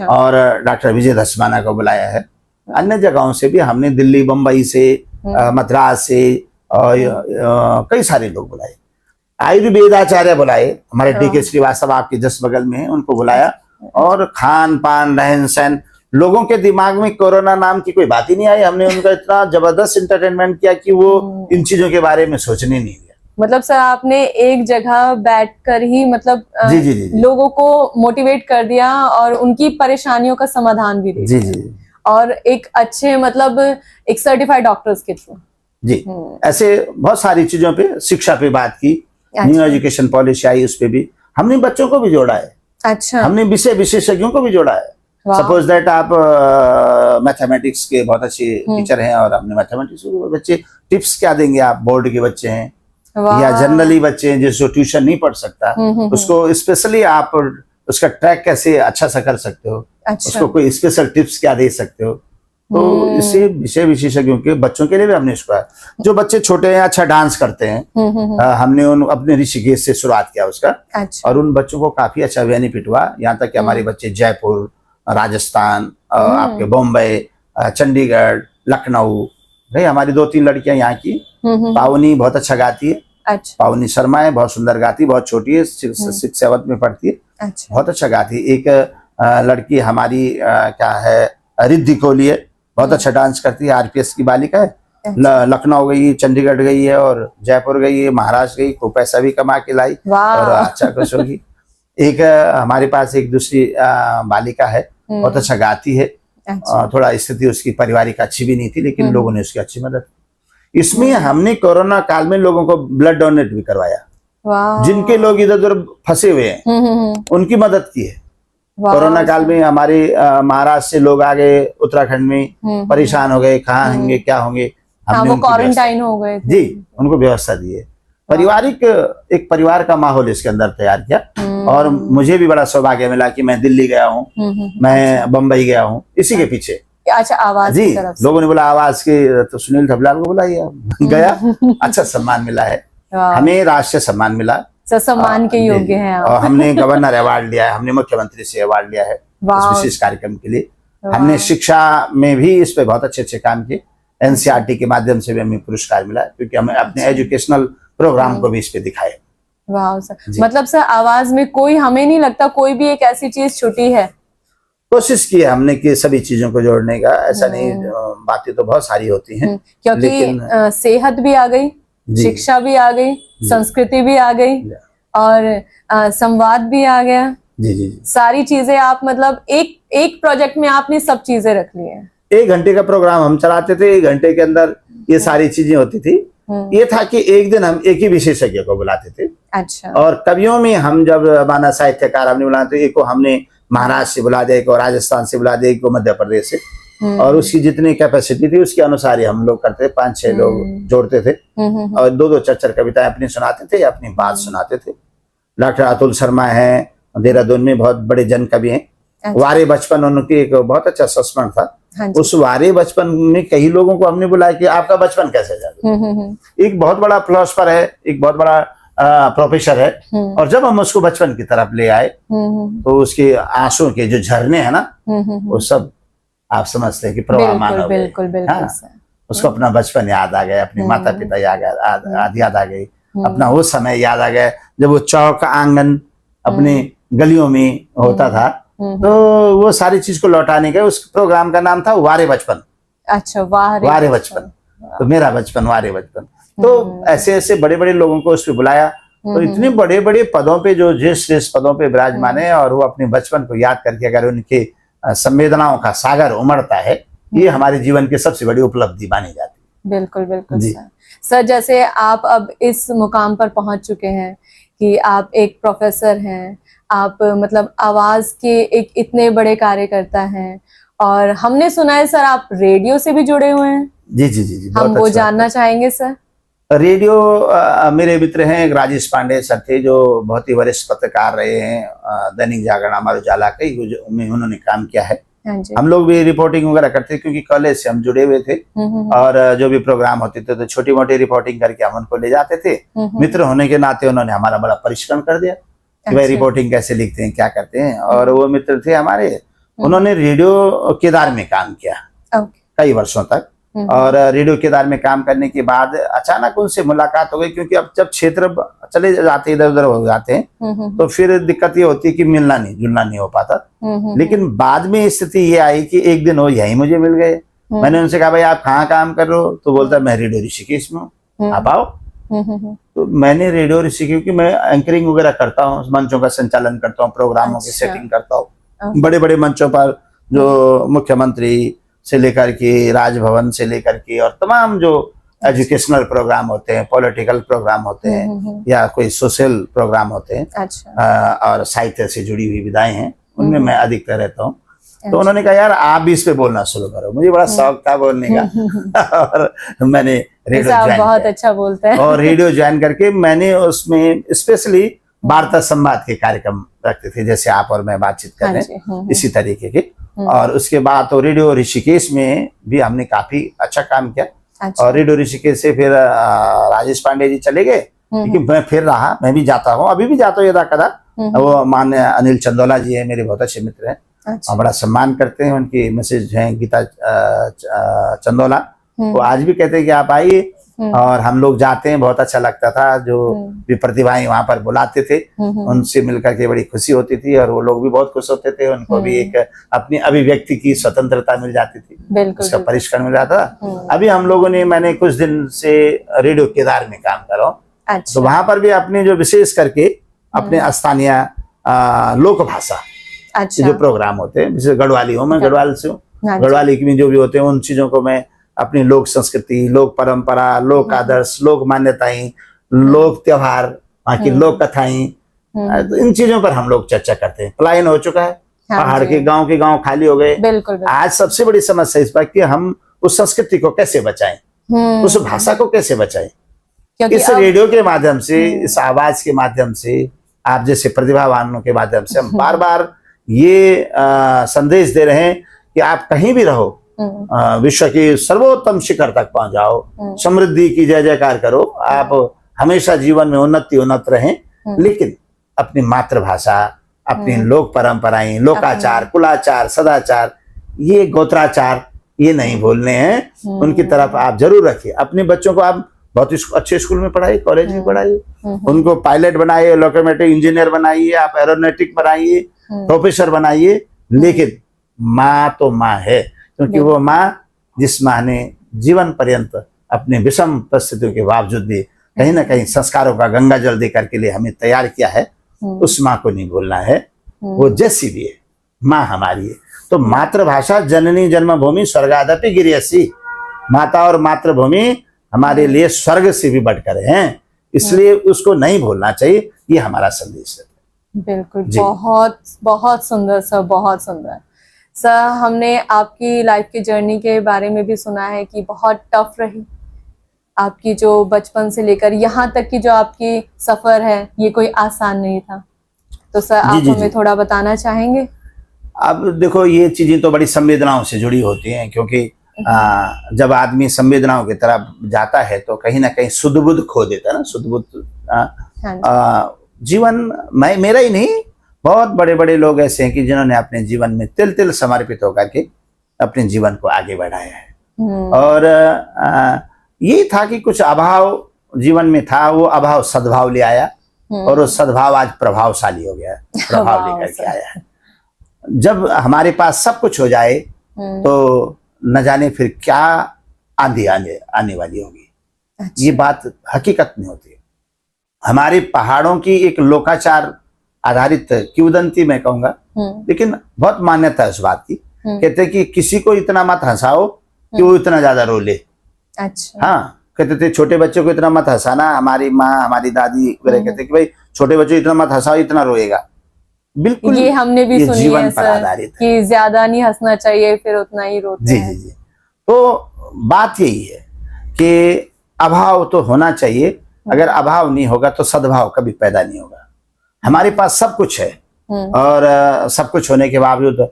और डॉक्टर विजय धस्माना को बुलाया है। अन्य जगहों से भी हमने, दिल्ली, बम्बई से, मद्रास से, और कई सारे लोग बुलाए। आयुर्वेदाचार्य बुलाए, हमारे डी.के. श्रीवास्तव आपके जस्ट बगल में है, उनको बुलाया। और खान पान, रहन सहन, लोगों के दिमाग में कोरोना नाम की कोई बात ही नहीं आई। हमने उनका इतना जबरदस्त एंटरटेनमेंट किया कि वो इन चीजों के बारे में सोचने नहीं दिया। मतलब सर, आपने एक जगह बैठकर ही मतलब जी। लोगों को मोटिवेट कर दिया, और उनकी परेशानियों का समाधान भी दिया। जी। और एक अच्छे मतलब एक सर्टिफाइड डॉक्टर्स के थ्रू। जी, ऐसे बहुत सारी चीजों पे, शिक्षा पे बात की, न्यू एजुकेशन पॉलिसी आई, उस पे भी हमने बच्चों को भी जोड़ा है। अच्छा। हमने विषय विशेषज्ञों को भी जोड़ा है। सपोज दैट आप मैथमेटिक्स के बहुत अच्छे टीचर हैं, और हमने मैथमेटिक्स के बच्चे टिप्स क्या देंगे, आप बोर्ड के बच्चे हैं या जनरली बच्चे हैं जिसको ट्यूशन नहीं पढ़ सकता, उसको स्पेशली आप उसका ट्रैक कैसे अच्छा सा कर सकते हो, उसको कोई स्पेशल टिप्स क्या दे सकते हो। तो इससे विषय विशेषज्ञों के बच्चों के लिए भी हमने इसको, जो बच्चे छोटे हैं, अच्छा डांस करते हैं, हमने उन अपने ऋषिकेश से शुरुआत किया उसका। और उन बच्चों को काफी अच्छा बेनिफिट हुआ। यहाँ तक कि हमारे बच्चे जयपुर, राजस्थान, आपके बॉम्बे, चंडीगढ़, लखनऊ, भाई हमारी 2-3 लड़कियां यहाँ की, पावनी बहुत अच्छा गाती है, पावनी शर्मा है, बहुत सुंदर गाती है, बहुत छोटी है, 6th-7th में पढ़ती है, बहुत अच्छा गाती है। एक लड़की हमारी क्या है, रिद्धि कोहली है, बहुत अच्छा डांस करती है, आरपीएस की बालिका है, लखनऊ गई, चंडीगढ़ गई है, और जयपुर गई है, महाराष्ट्र गई, खूब पैसा भी कमा के लाई, और अच्छा खुश होगी। एक हमारे पास एक दूसरी बालिका है, बहुत अच्छा गाती है, थोड़ा स्थिति उसकी पारिवारिक अच्छी भी नहीं थी, लेकिन लोगों ने उसकी अच्छी मदद की। इसमें हमने कोरोना काल में लोगों को ब्लड डोनेट भी करवाया, जिनके लोग इधर उधर फंसे हुए हैं, उनकी मदद की है। कोरोना काल में हमारे महाराष्ट्र से लोग आ गए, उत्तराखंड में परेशान हो गए, कहाँ होंगे, क्या होंगे, हमने वो क्वारंटाइन हो गए जी, उनको व्यवस्था दी है। पारिवारिक एक परिवार का माहौल इसके अंदर तैयार किया। और मुझे भी बड़ा सौभाग्य मिला कि मैं दिल्ली गया हूँ, मैं बम्बई गया हूँ इसी के पीछे। अच्छा, आवाज जी, की तरफ से। लोगों ने बोला आवाज के, तो सुनील धबलाल को बुलाइए, गया, अच्छा सम्मान मिला है, हमें राष्ट्रीय सम्मान मिला, सम्मान के योग्य हैं आप। और हमने गवर्नर अवार्ड लिया है, हमने मुख्यमंत्री से अवार्ड लिया है इस विशेष कार्यक्रम के लिए। हमने शिक्षा में भी इस पे बहुत अच्छे अच्छे काम किए, एनसीईआरटी के माध्यम से भी हमें पुरस्कार मिला, क्योंकि हमें अपने एजुकेशनल प्रोग्राम को भी इस पे दिखाए। वाह सर, मतलब सर आवाज में कोई, हमें नहीं लगता कोई भी एक ऐसी चीज छुटी है। कोशिश की है हमने कि सभी चीजों को जोड़ने का, ऐसा नहीं, बातें तो बहुत सारी होती हैं, क्योंकि सेहत भी आ गई, शिक्षा भी आ गई, संस्कृति भी आ गई, और संवाद भी आ गया। जी जी जी, सारी चीजें आप मतलब एक प्रोजेक्ट में आपने सब चीजें रख ली हैं। 1 घंटे का प्रोग्राम हम चलाते थे, 1 घंटे के अंदर ये सारी चीजें होती थी। ये था कि एक दिन हम एक ही विशेषज्ञ को बुलाते थे। अच्छा। और कवियों में हम जब माना साहित्यकार हमने बुलाते थे, एक को हमने महाराष्ट्र से बुला दिया, एक को राजस्थान से बुला दिया, एक को मध्य प्रदेश से, और उसकी जितनी कैपेसिटी थी उसके अनुसार ही हम लोग करते, 5-6 लोग जोड़ते थे, और 2-2 चर कविताएं अपनी सुनाते थे, अपनी बात सुनाते थे। डॉक्टर अतुल शर्मा है, देहरादून में बहुत बड़े जन कवि हैं। अच्छा। वारे बचपन उनकी एक बहुत अच्छा संस्मरण था। हाँ, उस वारे बचपन में कई लोगों को हमने बुलाया कि आपका बचपन कैसे जाता। एक बहुत बड़ा फिलोसफर है, एक बहुत बड़ा प्रोफेसर है, और जब हम उसको बचपन की तरफ ले आए तो उसके आंसू के जो झरने हैं ना, वो सब आप समझते हैं कि प्रवाहमान हो गए। बिल्कुल बिल्कुल। हाँ, उसको अपना बचपन याद आ गया, अपने माता पिता याद आ गई, अपना वो समय याद आ गया जब वो चौक आंगन अपने गलियों में होता था। तो वो सारी चीज को लौटाने का उस प्रोग्राम का नाम था वारे बचपन। अच्छा, वारे बचपन, तो मेरा बचपन वारे बचपन। तो ऐसे ऐसे बड़े बड़े लोगों को उस पर बुलाया, तो इतने बड़े बड़े पदों पे जो जिस पदों पे विराजमान है, और वो अपने बचपन को याद करके अगर उनके संवेदनाओं का सागर उमड़ता है, ये हमारे जीवन की सबसे बड़ी उपलब्धि मानी जाती है। बिल्कुल बिल्कुल सर, जैसे आप अब इस मुकाम पर पहुंच चुके हैं कि आप एक प्रोफेसर हैं, आप मतलब आवाज के एक इतने बड़े कार्यकर्ता हैं, और हमने सुना है सर आप रेडियो से भी जुड़े हुए हैं। जी जी जी जी, हम वो जानना चाहेंगे सर। रेडियो मेरे मित्र हैं, एक राजेश पांडे सर थे जो बहुत ही वरिष्ठ पत्रकार रहे हैं, दैनिक जागरण अमर उजाला के, उन्होंने काम किया है। हम लोग भी रिपोर्टिंग वगैरह करते, क्योंकि कॉलेज से हम जुड़े हुए थे, और जो भी प्रोग्राम होते थे तो छोटी मोटी रिपोर्टिंग करके हम उनको ले जाते थे। मित्र होने के नाते उन्होंने हमारा बड़ा परिश्रम कर दिया कि भाई रिपोर्टिंग कैसे लिखते हैं, क्या करते हैं। और वो मित्र थे हमारे, उन्होंने रेडियो केदार में काम किया कई वर्षों तक, और रेडियो केदार में काम करने के बाद अचानक उनसे मुलाकात हो गई, क्योंकि अब जब क्षेत्र चले जाते, इधर उधर हो जाते हैं, तो फिर दिक्कत ये होती है कि मिलना नहीं जुलना नहीं हो पाता। लेकिन बाद में स्थिति ये आई कि एक दिन वो यही मुझे मिल गए। मैंने उनसे कहा भाई आप कहाँ काम कर रहे हो, तो बोलता मैं रेडियो ऋषिकेश में हूँ, आप आओ। तो मैंने रेडियो ऋषिकेश, क्योंकि मैं एंकरिंग वगैरह करता हूँ, मंचों का संचालन करता हूँ, प्रोग्रामों की सेटिंग करता हूँ, बड़े बड़े मंचों पर जो मुख्यमंत्री से लेकर के राजभवन से लेकर के, और तमाम जो एजुकेशनल प्रोग्राम होते हैं, पॉलिटिकल प्रोग्राम होते हैं, या कोई सोशल प्रोग्राम होते हैं, और साहित्य से जुड़ी हुई विधाएं हैं, उनमें मैं अधिकतर रहता हूँ। तो उन्होंने कहा यार आप भी इस पे बोलना शुरू करो। मुझे बड़ा शौक था बोलने का और मैंने रेडियो ज्वाइन बहुत अच्छा बोलते हैं। और रेडियो ज्वाइन करके मैंने उसमें स्पेशली वार्ता संवाद के कार्यक्रम रखते थे, जैसे आप और मैं बातचीत कर रहे हैं इसी तरीके के। और उसके बाद तो रेडियो ऋषिकेश में भी हमने काफी अच्छा काम किया। और रेडियो ऋषिकेश से फिर राजेश पांडे जी चले गए, लेकिन मैं फिर रहा, मैं भी जाता हूँ, अभी भी जाता हूँ यदा कदा। वो मान्य अनिल चंदोला जी है, मेरे बहुत अच्छे मित्र हैं, और बड़ा सम्मान करते हैं। उनकी मैसेज है गीता चंदोला, वो आज भी कहते हैं कि आप आइए, और हम लोग जाते हैं, बहुत अच्छा लगता था। जो भी प्रतिभाएं वहां पर बुलाते थे, उनसे मिलकर के बड़ी खुशी होती थी, और वो लोग भी बहुत खुश होते थे। उनको भी एक अपनी अभिव्यक्ति की स्वतंत्रता मिल जाती थी, उसका परिष्कार मिल जाता था। अभी हम लोगों ने, मैंने कुछ दिन से रेडियो केदार में काम कर रहा हूँ, तो वहां पर भी अपने जो विशेष करके अपने स्थानीय लोक भाषा जो प्रोग्राम होते हैं, जैसे गढ़वाली हूँ मैं, गढ़वाल से हूँ, गढ़वाली में जो भी होते हैं उन चीजों को मैं अपनी लोक संस्कृति, लोक परंपरा, लोक आदर्श, लोक मान्यताएं, लोक त्योहार, वहाँ की लोक कथाएं, इन चीजों पर हम लोग चर्चा करते हैं। पलायन हो चुका है, पहाड़ के गांव खाली हो गए। आज सबसे बड़ी समस्या इस बात की हम उस संस्कृति को कैसे बचाएं, उस भाषा को कैसे बचाएं। क्योंकि इस रेडियो के माध्यम से, इस आवाज के माध्यम से, आप जैसे प्रतिभावानों के माध्यम से हम बार बार ये संदेश दे रहे हैं कि आप कहीं भी रहो, विश्व के सर्वोत्तम शिखर तक पहुंच जाओ, समृद्धि की जय जयकार करो, आप हमेशा जीवन में उन्नत रहें, लेकिन अपनी मातृभाषा, अपनी लोक परंपराएं, लोकाचार, कुलाचार, सदाचार, ये गोत्राचार, ये नहीं भूलने हैं। उनकी तरफ आप जरूर रखिए। अपने बच्चों को आप बहुत अच्छे स्कूल में पढ़ाइए, कॉलेज में पढ़ाइए, उनको पायलट बनाइए, लोकोमोटिव इंजीनियर बनाइए, आप एरोनॉटिक बनाइए, प्रोफेसर बनाइए, लेकिन माँ तो माँ है, क्योंकि वो माँ, जिस माँ ने जीवन पर्यंत अपने विषम परिस्थितियों के बावजूद भी कहीं ना कहीं संस्कारों का गंगा जल देकर के लिए हमें तैयार किया है, उस माँ को नहीं भूलना है। वो जैसी भी है, माँ हमारी है। तो मातृभाषा जननी जन्मभूमि स्वर्गादपि गिरियसी, माता और मातृभूमि हमारे लिए स्वर्ग से भी बढ़कर हैं, इसलिए उसको नहीं भूलना चाहिए। ये हमारा संदेश है। बिल्कुल, बहुत बहुत सुंदर सर, बहुत सुंदर सर। हमने आपकी लाइफ की जर्नी के बारे में भी सुना है कि बहुत टफ रही आपकी, जो बचपन से लेकर यहाँ तक की जो आपकी सफर है, ये कोई आसान नहीं था। तो सर आप हमें थोड़ा बताना चाहेंगे? अब देखो, ये चीजें तो बड़ी संवेदनाओं से जुड़ी होती हैं, क्योंकि जब आदमी संवेदनाओं की तरफ जाता है तो कहीं ना कहीं सुध बुध खो देता है ना। सुध बुध जीवन मेरा ही नहीं, बहुत बड़े बड़े लोग ऐसे हैं कि जिन्होंने अपने जीवन में तिल तिल समर्पित होकर के अपने जीवन को आगे बढ़ाया है। और ये था कि कुछ अभाव जीवन में था, वो अभाव सद्भाव ले आया, और वो सद्भाव आज प्रभावशाली हो गया, प्रभाव लेकर के आया है। जब हमारे पास सब कुछ हो जाए तो न जाने फिर क्या आंधी आने वाली होगी। अच्छा। ये बात हकीकत में होती है। हमारे पहाड़ों की एक लोकाचार आधारित किंवदंती मैं कहूंगा, लेकिन बहुत मान्यता है उस बात की। कहते हैं कि किसी को इतना मत हंसाओ कि वो इतना ज्यादा रो ले। अच्छा। हाँ, कहते थे छोटे बच्चों को इतना मत हंसाना। हमारी माँ, हमारी दादी वगैरह कहते कि भाई छोटे बच्चों इतना मत हंसाओ, इतना रोएगा। बिल्कुल, ये हमने भी सुनी जीवन है पर सर, आधारित कि ज्यादा नहीं हंसना चाहिए, फिर उतना ही रोते हैं। जी। तो बात यही है कि अभाव तो होना चाहिए। अगर अभाव नहीं होगा तो सद्भाव कभी पैदा नहीं होगा। हमारे पास सब कुछ है, और सब कुछ होने के बावजूद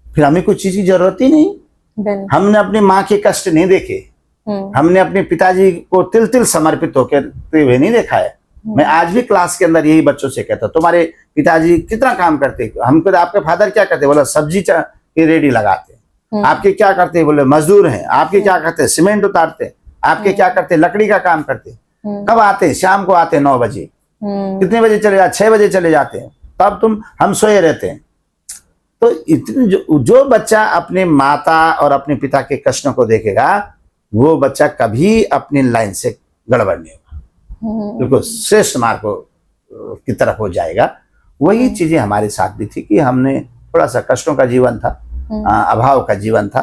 फिर हमें कुछ चीज की जरूरत ही नहीं। हमने अपनी माँ के कष्ट नहीं देखे, हमने अपने पिताजी को तिल तिल समर्पित होकर हुए नहीं देखा है। मैं आज भी क्लास के अंदर यही बच्चों से कहता, तुम्हारे पिताजी कितना काम करते? हम कहते आपके फादर क्या करते? बोला सब्जी की रेडी लगाते। आपके क्या करते? बोले मजदूर हैं। आपके क्या करते? सीमेंट उतारते। आपके क्या करते? लकड़ी का काम करते। कब आते? शाम को आते 9 बजे। कितने बजे चले जाते? 6 बजे चले जाते हैं। तब हम सोए रहते हैं। तो इतने जो बच्चा अपने माता और अपने पिता के कष्टों को देखेगा, वो बच्चा कभी अपनी लाइन से गड़बड़ नहीं होगा, बिल्कुल श्रेष्ठ मार्ग की तरफ हो जाएगा। वही चीजें हमारे साथ भी थी कि हमने थोड़ा सा कष्टों का जीवन था, अभाव का जीवन था,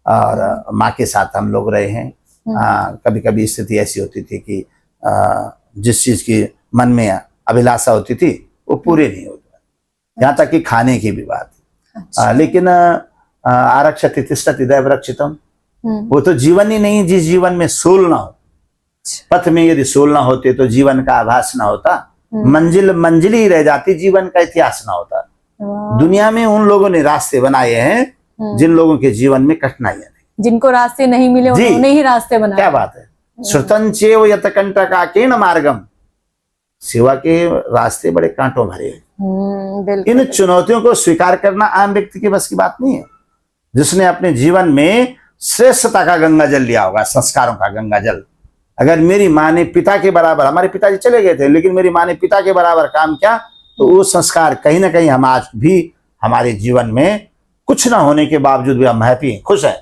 और माँ के साथ हम लोग रहे हैं। कभी कभी स्थिति ऐसी होती थी कि जिस चीज की मन में अभिलाषा होती थी वो पूरी नहीं होती, यहाँ तक कि खाने की भी बात। अच्छा। लेकिन आरक्षति तिष्ठति दैवरक्षितम, वो तो जीवन ही नहीं जिस जीवन में सोल ना हो। पथ में यदि सोल ना होते तो जीवन का आभास ना होता, मंजिल ही रह जाती, जीवन का इतिहास ना होता। दुनिया में उन लोगों ने रास्ते बनाए हैं जिन लोगों के जीवन में कठिनाइयां नहीं, जिनको रास्ते नहीं मिले उन्होंने ही रास्ते बनाए। क्या बात है। श्रुतं चैव यत कंटकाकेन मार्गम, सेवा के रास्ते बड़े कांटों भरे हैं। इन चुनौतियों को स्वीकार करना आम व्यक्ति के बस की बात नहीं है। जिसने अपने जीवन में श्रेष्ठता का गंगा जल लिया होगा, संस्कारों का गंगा जल। अगर मेरी माँ ने पिता के बराबर, हमारे पिताजी चले गए थे लेकिन मेरी माँ ने पिता के बराबर काम किया, तो वो संस्कार कहीं ना कहीं हम आज भी हमारे जीवन में कुछ ना होने के बावजूद भी हम हैप्पी, खुश हैं,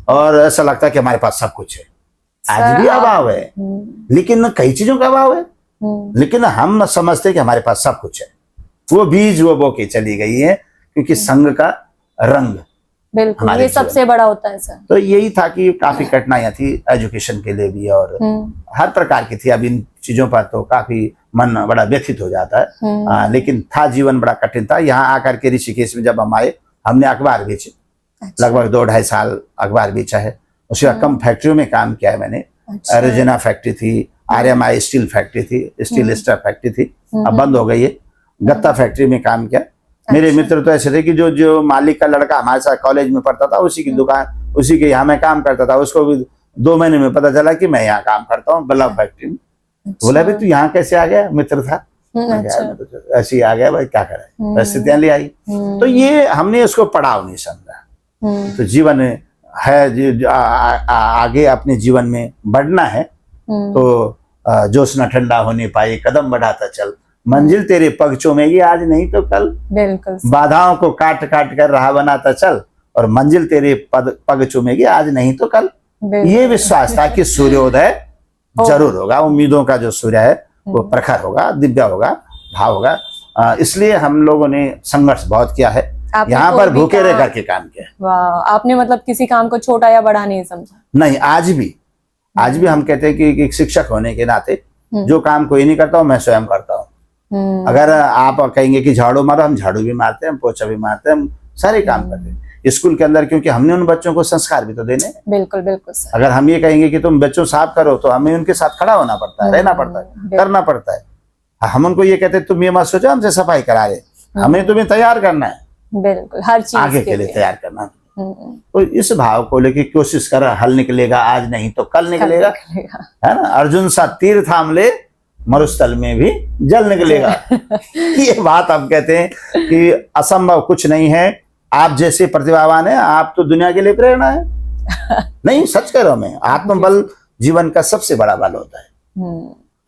और ऐसा लगता है कि हमारे पास सब कुछ है। आज भी अभाव है, लेकिन कई चीजों का अभाव है, लेकिन हम समझते कि हमारे पास सब कुछ है। वो बीज वो बो के चली गई है, क्योंकि संग का रंग बिल्कुल ये सबसे बड़ा होता है सर। तो यही था कि काफी कठिनाइयां थी एजुकेशन के लिए भी, और हर प्रकार की थी। अब इन चीजों पर तो काफी मन बड़ा व्यथित हो जाता है। लेकिन था, जीवन बड़ा कठिन था। यहाँ आकर के ऋषिकेश में जब हम आए, हमने अखबार बेचे। अच्छा। लगभग 2-2.5 साल अखबार बेचा है। उसके बाद कम फैक्ट्रियों में काम किया है मैंने। एरिजिना फैक्ट्री थी, RMI स्टील फैक्ट्री थी, स्टील स्टर फैक्ट्री थी, अब बंद हो गई है। गत्ता फैक्ट्री में काम किया। मेरे मित्र तो ऐसे थे कि जो जो मालिक का लड़का हमारे साथ कॉलेज में पढ़ता था, उसी की दुकान, उसी के यहाँ मैं काम करता था। उसको भी 2 महीने में पता चला कि मैं यहाँ काम करता हूँ बल्लभ फैक्ट्री में। बोला भाई तू यहाँ कैसे आ गया? मित्र था। ऐसे ही आ गया भाई, क्या करे, परिस्थितियां ले आई। तो ये हमने उसको पड़ाव नहीं समझा। तो जीवन है, आगे अपने जीवन में बढ़ना है तो जोश न ठंडा होने पाए, कदम बढ़ाता चल, मंजिल तेरे पग चूमेगी आज नहीं तो कल। बिल्कुल। बाधाओं को काट काट कर राह बनाता चल, और मंजिल तेरे पग चूमेगी आज नहीं तो कल। ये विश्वास था कि सूर्योदय जरूर होगा। उम्मीदों का जो सूर्य है वो प्रखर होगा, दिव्य होगा, भाव होगा। इसलिए हम लोगों ने संघर्ष बहुत किया है, यहाँ पर भूखे रह करके काम किया। वाह, आपने मतलब किसी काम को छोटा या बड़ा नहीं समझा? नहीं, आज भी हम कहते हैं कि एक शिक्षक होने के नाते जो काम कोई नहीं करता हूँ मैं स्वयं करता हूँ। अगर आप कहेंगे कि झाड़ू मारो, हम झाड़ू भी मारते हैं, पोछा भी मारते हैं, हम सारे काम करते हैं स्कूल के अंदर, क्योंकि हमने उन बच्चों को संस्कार भी तो देने। बिल्कुल बिल्कुल सर। अगर हम ये कहेंगे कि तुम बच्चों साफ करो, तो हमें उनके साथ खड़ा होना पड़ता है, रहना पड़ता है, करना पड़ता है। हम उनको ये कहते हैं तुम ये मत सोचो हमसे सफाई करा रहे, हमें तुम्हें तैयार करना है, बिल्कुल हर चीज आगे के लिए तैयार करना। तो इस भाव को लेके कोशिश कर, हल निकलेगा आज नहीं तो कल निकलेगा, है ना। अर्जुन सा तीर थाम ले, मरुस्थल में भी जल निकलेगा। ये बात हम कहते हैं कि असंभव कुछ नहीं है। आप जैसे प्रतिभावान है, आप तो दुनिया के लिए प्रेरणा है। नहीं, सच कह रहा हूं मैं। आत्मबल जीवन का सबसे बड़ा बल होता है।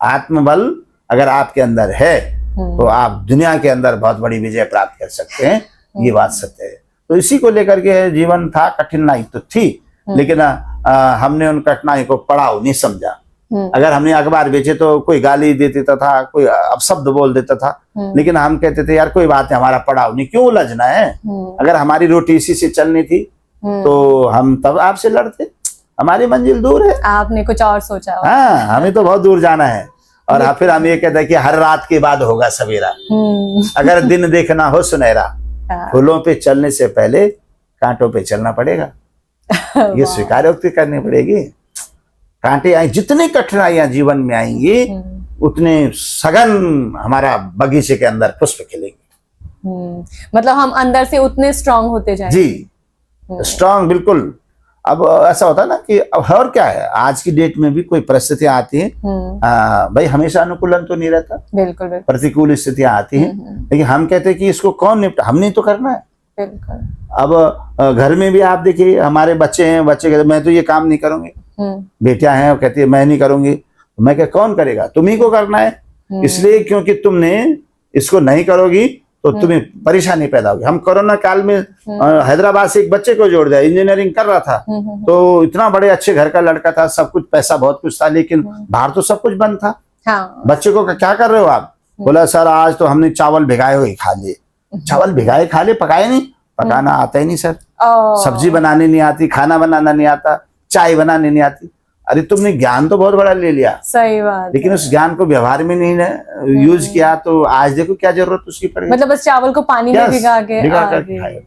आत्मबल अगर आपके अंदर है तो आप दुनिया के अंदर बहुत बड़ी विजय प्राप्त कर सकते हैं। ये बात सत्य है। तो इसी को लेकर के जीवन था, कठिनाई तो थी, लेकिन हमने उन कठिनाई को पड़ाव नहीं समझा। अगर हमने अखबार बेचे तो कोई गाली दे देता था, कोई अपशब्द बोल देता था, लेकिन हम कहते थे यार कोई बात है, हमारा पड़ाव नहीं, क्यों उलझना है। अगर हमारी रोटी इसी से चलनी थी तो हम तब आपसे लड़ते। हमारी मंजिल दूर है, आपने कुछ और सोचा। हाँ, हमें तो बहुत दूर जाना है। और फिर हम ये कहते हैं कि हर रात के बाद होगा सवेरा, अगर दिन देखना हो सुनहरा, फूलों पे चलने से पहले कांटों पे चलना पड़ेगा। ये स्वीकारोक्ति करनी पड़ेगी। कांटे आए, जितनी कठिनाइयां जीवन में आएंगी उतने सघन हमारा बगीचे के अंदर पुष्प खिलेंगे। मतलब हम अंदर से उतने स्ट्रांग होते जाएंगे। जी, स्ट्रांग, बिल्कुल। अब ऐसा होता है ना कि अब और क्या है, आज की डेट में भी कोई परिस्थितियां आती हैं, भाई हमेशा अनुकूलन तो नहीं रहता, बिल्कुल प्रतिकूल स्थितियां आती हैं, लेकिन हम कहते हैं कि इसको कौन निपटा, हमने तो करना है। बिल्कुल। अब घर में भी आप देखिए, हमारे बच्चे हैं, बच्चे कहते मैं तो ये काम नहीं करूंगी, बेटियां हैं कहती है मैं नहीं करूंगी, मैं क्या, कौन करेगा, तुम्ही को करना है। इसलिए क्योंकि तुमने इसको नहीं करोगी तो तुम्हें परेशानी पैदा होगी। हम कोरोना काल में हैदराबाद से एक बच्चे को जोड़ दिया, इंजीनियरिंग कर रहा था, तो इतना बड़े अच्छे घर का लड़का था, सब कुछ, पैसा बहुत कुछ था, लेकिन बाहर तो सब कुछ बंद था। हाँ। बच्चे को क्या कर रहे हो आप? बोला सर आज तो हमने चावल भिगाए हुए खा लिए। चावल भिगाए खा लिए, पकाए नहीं? पकाना आता ही नहीं सर, सब्जी बनानी नहीं आती, खाना बनाना नहीं आता, चाय बनाने नहीं आती। अरे तुमने ज्ञान तो बहुत बड़ा ले लिया, सही बात, लेकिन उस ज्ञान को व्यवहार में नहीं यूज किया, तो आज देखो क्या जरूरत उसकी पड़ गई। मतलब बस चावल को पानी में भिगा कर खाए।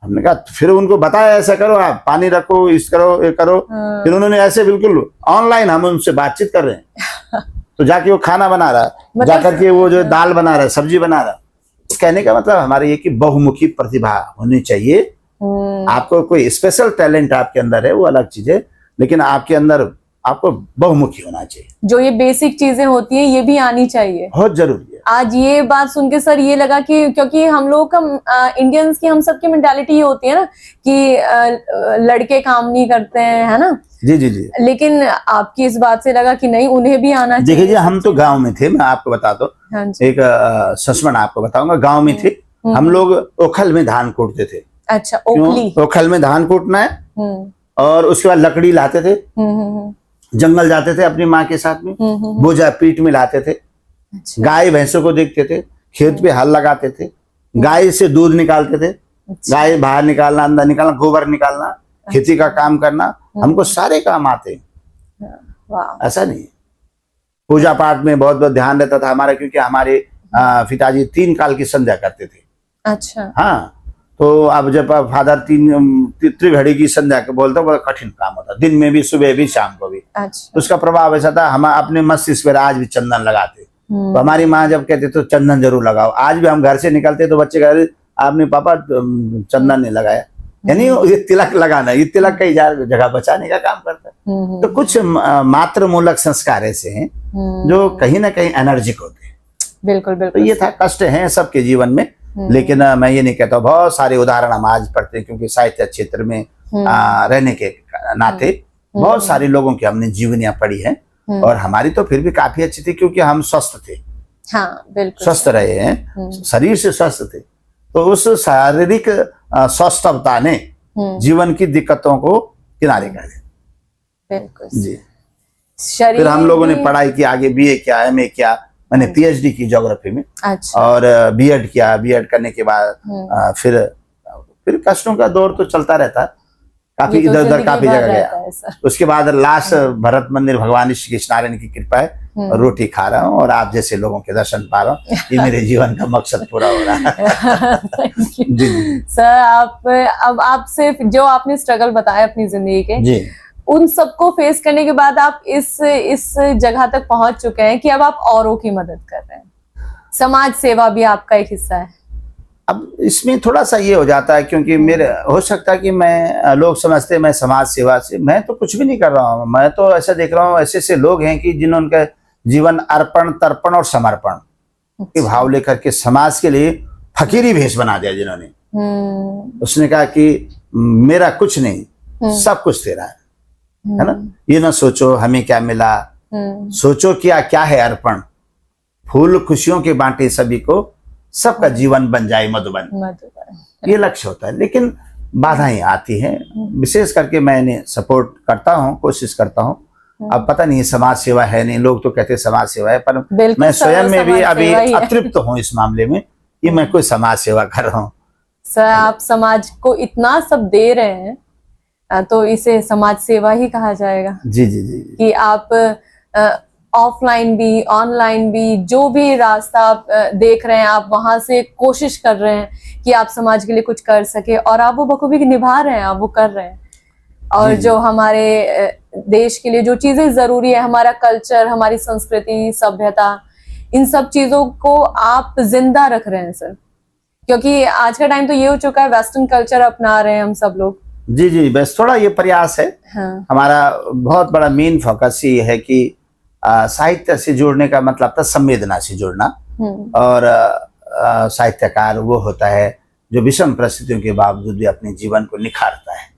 हमने कहा फिर उनको बताया ऐसा करो, आप पानी रखो, इस करो, ये करो। फिर उन्होंने ऐसे बिल्कुल ऑनलाइन हम उनसे बातचीत कर रहे हैं, तो जाके वो खाना बना रहा है, जाकर के वो जो दाल बना रहा है, सब्जी बना रहा है। तो कहने का मतलब हमारे ये कि बहुमुखी प्रतिभा होनी चाहिए। आपको कोई स्पेशल टैलेंट आपके अंदर है वो अलग चीज है, लेकिन आपके अंदर आपको बहुमुखी होना चाहिए। जो ये बेसिक चीजें होती हैं ये भी आनी चाहिए, बहुत जरूरी है। आज ये बात सुन के सर ये लगा कि क्योंकि हम लोग का इंडियंस की, हम सबकी मेंटालिटी ये होती है ना कि लड़के काम नहीं करते हैं, है ना। जी जी जी। लेकिन आपकी इस बात से लगा कि नहीं, उन्हें भी आना चाहिए। देखिए हम तो गांव में थे, मैं आपको बता दो, हाँ एक सस्मरण आपको बताऊंगा। गांव में थे हम लोग, ओखल में धान कूटते थे। अच्छा, ओखल में धान कूटना है, और उसके बाद लकड़ी लाते थे, जंगल जाते थे अपनी माँ के साथ में, बोझा पीठ में लाते थे। अच्छा। गाय भैंसों को देखते थे, खेत पे हल लगाते थे, गाय से दूध निकालते थे। अच्छा। गाय बाहर निकालना, अंदर निकालना, गोबर निकालना, खेती का काम करना, हमको सारे काम आते। ऐसा नहीं, पूजा पाठ में बहुत बहुत ध्यान रहता था हमारा, क्योंकि हमारे पिताजी 3 काल की संध्या करते थे। अच्छा। हाँ, तो अब जब फादर त्रिघड़ी की संध्या के बोलते बड़ा कठिन काम होता, दिन में भी, सुबह भी, शाम को भी। अच्छा। तो उसका प्रभाव ऐसा था, हम अपने मस्तिष्क पर आज भी चंदन लगाते। तो हमारी माँ जब कहते तो चंदन जरूर लगाओ। आज भी हम घर से निकलते तो बच्चे कहते आपने पापा चंदन नहीं लगाया, यानी ये तिलक लगाना, ये तिलक कई जगह बचाने का काम करता है। तो कुछ मात्र मूलक संस्कार ऐसे हैं जो कहीं ना कहीं एनर्जिक होते हैं। बिल्कुल बिल्कुल। तो ये था, कष्ट हैं सबके जीवन में, लेकिन मैं ये नहीं कहता, बहुत सारे उदाहरण हम आज पढ़ते हैं, क्योंकि साहित्य क्षेत्र में रहने के नाते बहुत सारे लोगों की हमने जीवनियां पढ़ी हैं, और हमारी तो फिर भी काफी अच्छी थी, क्योंकि हम स्वस्थ थे। हाँ, बिल्कुल स्वस्थ रहे हैं, शरीर से स्वस्थ थे। तो उस शारीरिक स्वस्थता ने जीवन की दिक्कतों को किनारे कर दिया। बिल्कुल जी। शरीर फिर हम लोगों ने भी- पढ़ाई की, आगे बीए किया, एमए किया, मैंने पीएचडी की ज्योग्राफी में, अच्छा। और बीएड किया। बीएड करने के बाद फिर कष्टों का दौर तो चलता रहता है, काफी ये तो इधर उधर जिंदगी काफी भर जगह रहता गया। है सर। उसके बाद लास्ट भरत मंदिर भगवान श्री कृष्णारायण की कृपा है, और रोटी खा रहा हूँ और आप जैसे लोगों के दर्शन पा रहा हूँ। ये मेरे जीवन का मकसद पूरा हो रहा है। Thank you. जी सर, अब आपसे जो आपने स्ट्रगल बताया अपनी जिंदगी के, जी। उन सबको फेस करने के बाद आप इस जगह तक पहुंच चुके हैं कि अब आप औरों की मदद कर रहे हैं। समाज सेवा भी आपका एक हिस्सा है। अब इसमें थोड़ा सा ये हो जाता है, क्योंकि मेरे हो सकता है कि मैं, लोग समझते हैं मैं समाज सेवा से, मैं तो कुछ भी नहीं कर रहा हूँ। मैं तो ऐसा देख रहा हूँ, ऐसे ऐसे लोग हैं कि जिन्होंने जीवन अर्पण, तर्पण और समर्पण के भाव लेकर के समाज के लिए फकीरी भेष बना दिया। जिन्होंने उसने कहा कि मेरा कुछ नहीं, सब कुछ तेरा है ना। ये ना सोचो हमें क्या मिला, सोचो क्या है अर्पण। फूल खुशियों के बांटे सभी को, सबका जीवन बन जाए मधुबन। ये लक्ष्य होता है, लेकिन बाधाएं आती हैं। विशेष करके मैंने सपोर्ट करता हूँ, कोशिश करता हूँ। अब पता नहीं समाज सेवा है नहीं, लोग तो कहते हैं समाज सेवा है, पर मैं स्वयं में भी अभी अतृप्त हूँ इस मामले में कि मैं कोई समाज सेवा कर रहा हूँ। सर, आप समाज को इतना सब दे रहे हैं, तो इसे समाज सेवा ही कहा जाएगा। जी जी जी। कि आप ऑफलाइन भी, ऑनलाइन भी, जो भी रास्ता आप देख रहे हैं, आप वहां से कोशिश कर रहे हैं कि आप समाज के लिए कुछ कर सके, और आप वो बखूबी निभा रहे हैं, आप वो कर रहे हैं। और जो हमारे देश के लिए जो चीजें जरूरी है, हमारा कल्चर, हमारी संस्कृति, सभ्यता, इन सब चीजों को आप जिंदा रख रहे हैं सर। क्योंकि आज का टाइम तो ये हो चुका है, वेस्टर्न कल्चर अपना रहे हैं हम सब लोग। जी जी, बस थोड़ा ये प्रयास है। हाँ। हमारा बहुत बड़ा मेन फोकस ये है कि साहित्य से जुड़ने का मतलब था संवेदना से जुड़ना। और साहित्यकार वो होता है जो विषम परिस्थितियों के बावजूद भी अपने जीवन को निखारता है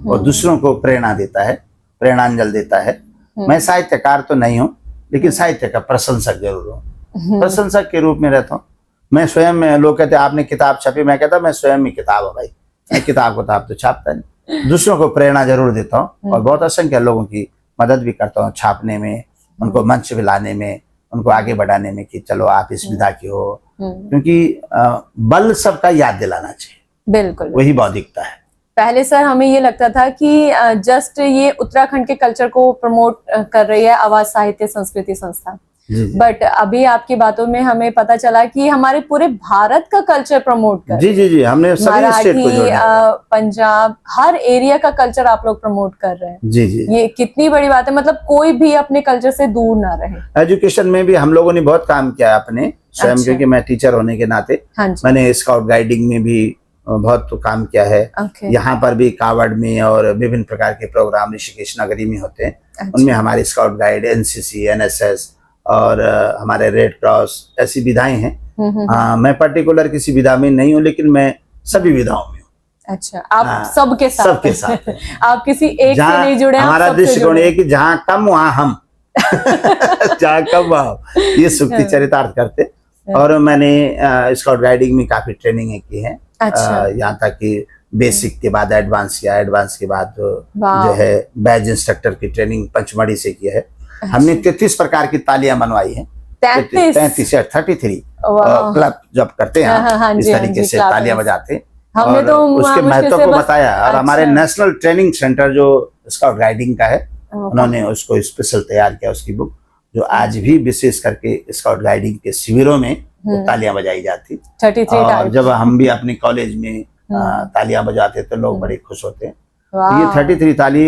और दूसरों को प्रेरणा देता है, प्रेरणांजलि देता है। मैं साहित्यकार तो नहीं हूँ, लेकिन साहित्य का प्रशंसक जरूर हूँ। प्रशंसक के रूप में रहता हूँ। मैं स्वयं में, लोग कहते हैं आपने किताब छापी, मैं कहता मैं स्वयं ही किताब हूँ भाई। मैं किताब तो छापता नहीं, दूसरों को प्रेरणा जरूर देता हूँ, और बहुत असंख्य लोगों की मदद भी करता हूँ छापने में, उनको मंच पे लाने में, उनको आगे बढ़ाने में कि चलो आप इस विधा की हो। क्योंकि बल सबका याद दिलाना चाहिए, बिल्कुल वही बौद्धिकता है। पहले सर हमें ये लगता था कि जस्ट ये उत्तराखंड के कल्चर को प्रमोट कर रही है आवाज साहित्य संस्कृति संस्था, बट अभी आपकी बातों में हमें पता चला कि हमारे पूरे भारत का कल्चर प्रमोट कर, जी जी जी, हमने सभी स्टेट को जोड़ा, पंजाब, हर एरिया का कल्चर आप लोग प्रमोट कर रहे हैं। जी जी, ये कितनी बड़ी बात है। मतलब कोई भी अपने कल्चर से दूर ना रहे। एजुकेशन में भी हम लोगों ने बहुत काम किया अपने स्वयं। अच्छा। क्योंकि मैं टीचर होने के नाते मैंने स्काउट गाइडिंग में भी बहुत काम किया है। यहाँ पर भी कावड़ में और विभिन्न प्रकार के प्रोग्राम ऋषिकेश नगरी में होते हैं। उनमें हमारे स्काउट गाइड, एनसीसी, एनएसएस और हमारे रेड क्रॉस, ऐसी विधाएं हैं। मैं पर्टिकुलर किसी विधा में नहीं हूँ, लेकिन मैं सभी विधाओं में हूँ। अच्छा, आप सबके साथ आप किसी एक से नहीं जुड़े। हमारा दृष्टिकोण है कि जहाँ कम वहाँ हम जहाँ कम वहाँ ये सूक्ति चरितार्थ करते। और मैंने स्काउट गाइडिंग में काफी ट्रेनिंग की है। अच्छा। यहाँ तक कि बेसिक के बाद एडवांस किया, एडवांस के बाद जो है बैच इंस्ट्रक्टर की ट्रेनिंग पंचमढ़ी से किया है। हमने 33 प्रकार की तालियां बनवाई हैं। 33 या 33 क्लब जब करते हैं इस तरीके से तालियां बजाते हैं। हमने तो उसके महत्व को बताया। और हमारे नेशनल ट्रेनिंग सेंटर जो स्काउट गाइडिंग का है, उन्होंने उसको स्पेशल तैयार किया, उसकी बुक, जो आज भी विशेष करके स्काउट गाइडिंग के शिविरों में तालियां बजाई जाती। 33 और जब हम भी अपने कॉलेज में तालियां बजाते तो लोग बड़े खुश होते हैं। तो वाह। ये 33 ताली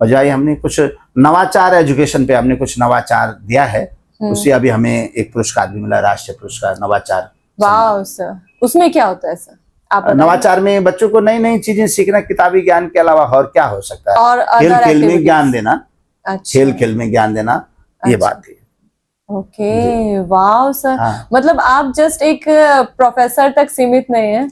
बजाई हमने। कुछ नवाचार एजुकेशन पे हमने कुछ नवाचार दिया है, उससे अभी हमें एक पुरस्कार भी मिला, राष्ट्रीय पुरस्कार नवाचार। वाह सर, उसमें क्या होता है सर, आप बताइए। नवाचार में बच्चों को नई नई चीजें सीखना, किताबी ज्ञान के अलावा और क्या हो सकता है। और खेल other खेल में activities? ज्ञान देना, अच्छा। खेल खेल में ज्ञान देना, ये अच्छा। बात है। ओके, वाह सर। हाँ। मतलब आप जस्ट एक प्रोफेसर तक सीमित नहीं है।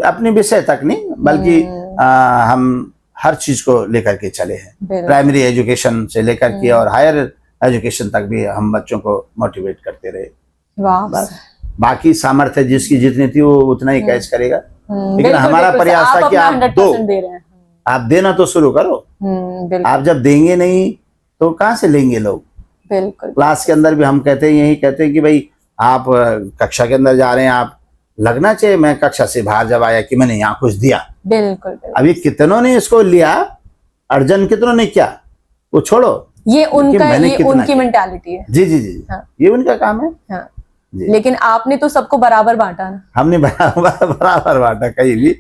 अपने विषय तक नहीं, बल्कि हम हर चीज को लेकर के चले हैं। बिल्कुल। प्राइमरी एजुकेशन से लेकर के और हायर एजुकेशन तक भी हम बच्चों को मोटिवेट करते रहे। वाह बस सर। बाकी सामर्थ्य जिसकी जितनी थी वो उतना ही कैच करेगा, लेकिन बिल्कुल, हमारा बिल्कुल, प्रयास था कि अपना आप 100% दे रहे हैं। आप देना तो शुरू करो। बिल्कुल आप जब देंगे नहीं तो कहाँ से लेंगे लोग। बिल्कुल। क्लास के अंदर भी हम कहते हैं, यही कहते हैं कि भाई आप कक्षा के अंदर जा रहे हैं, आप लगना चाहिए मैं कक्षा से बाहर जब आया कि मैंने यहाँ कुछ दिया। बिल्कुल बिल्कुल। अभी कितनों ने इसको लिया, अर्जन कितनों ने किया, वो छोड़ो, ये उनका, मैंने ये कितना उनकी किया। मेंटालिटी है। जी जी जी, हाँ। ये उनका काम है। हाँ। जी। लेकिन आपने तो सबको बराबर बांटा ना। हमने बराबर बांटा कहीं भी।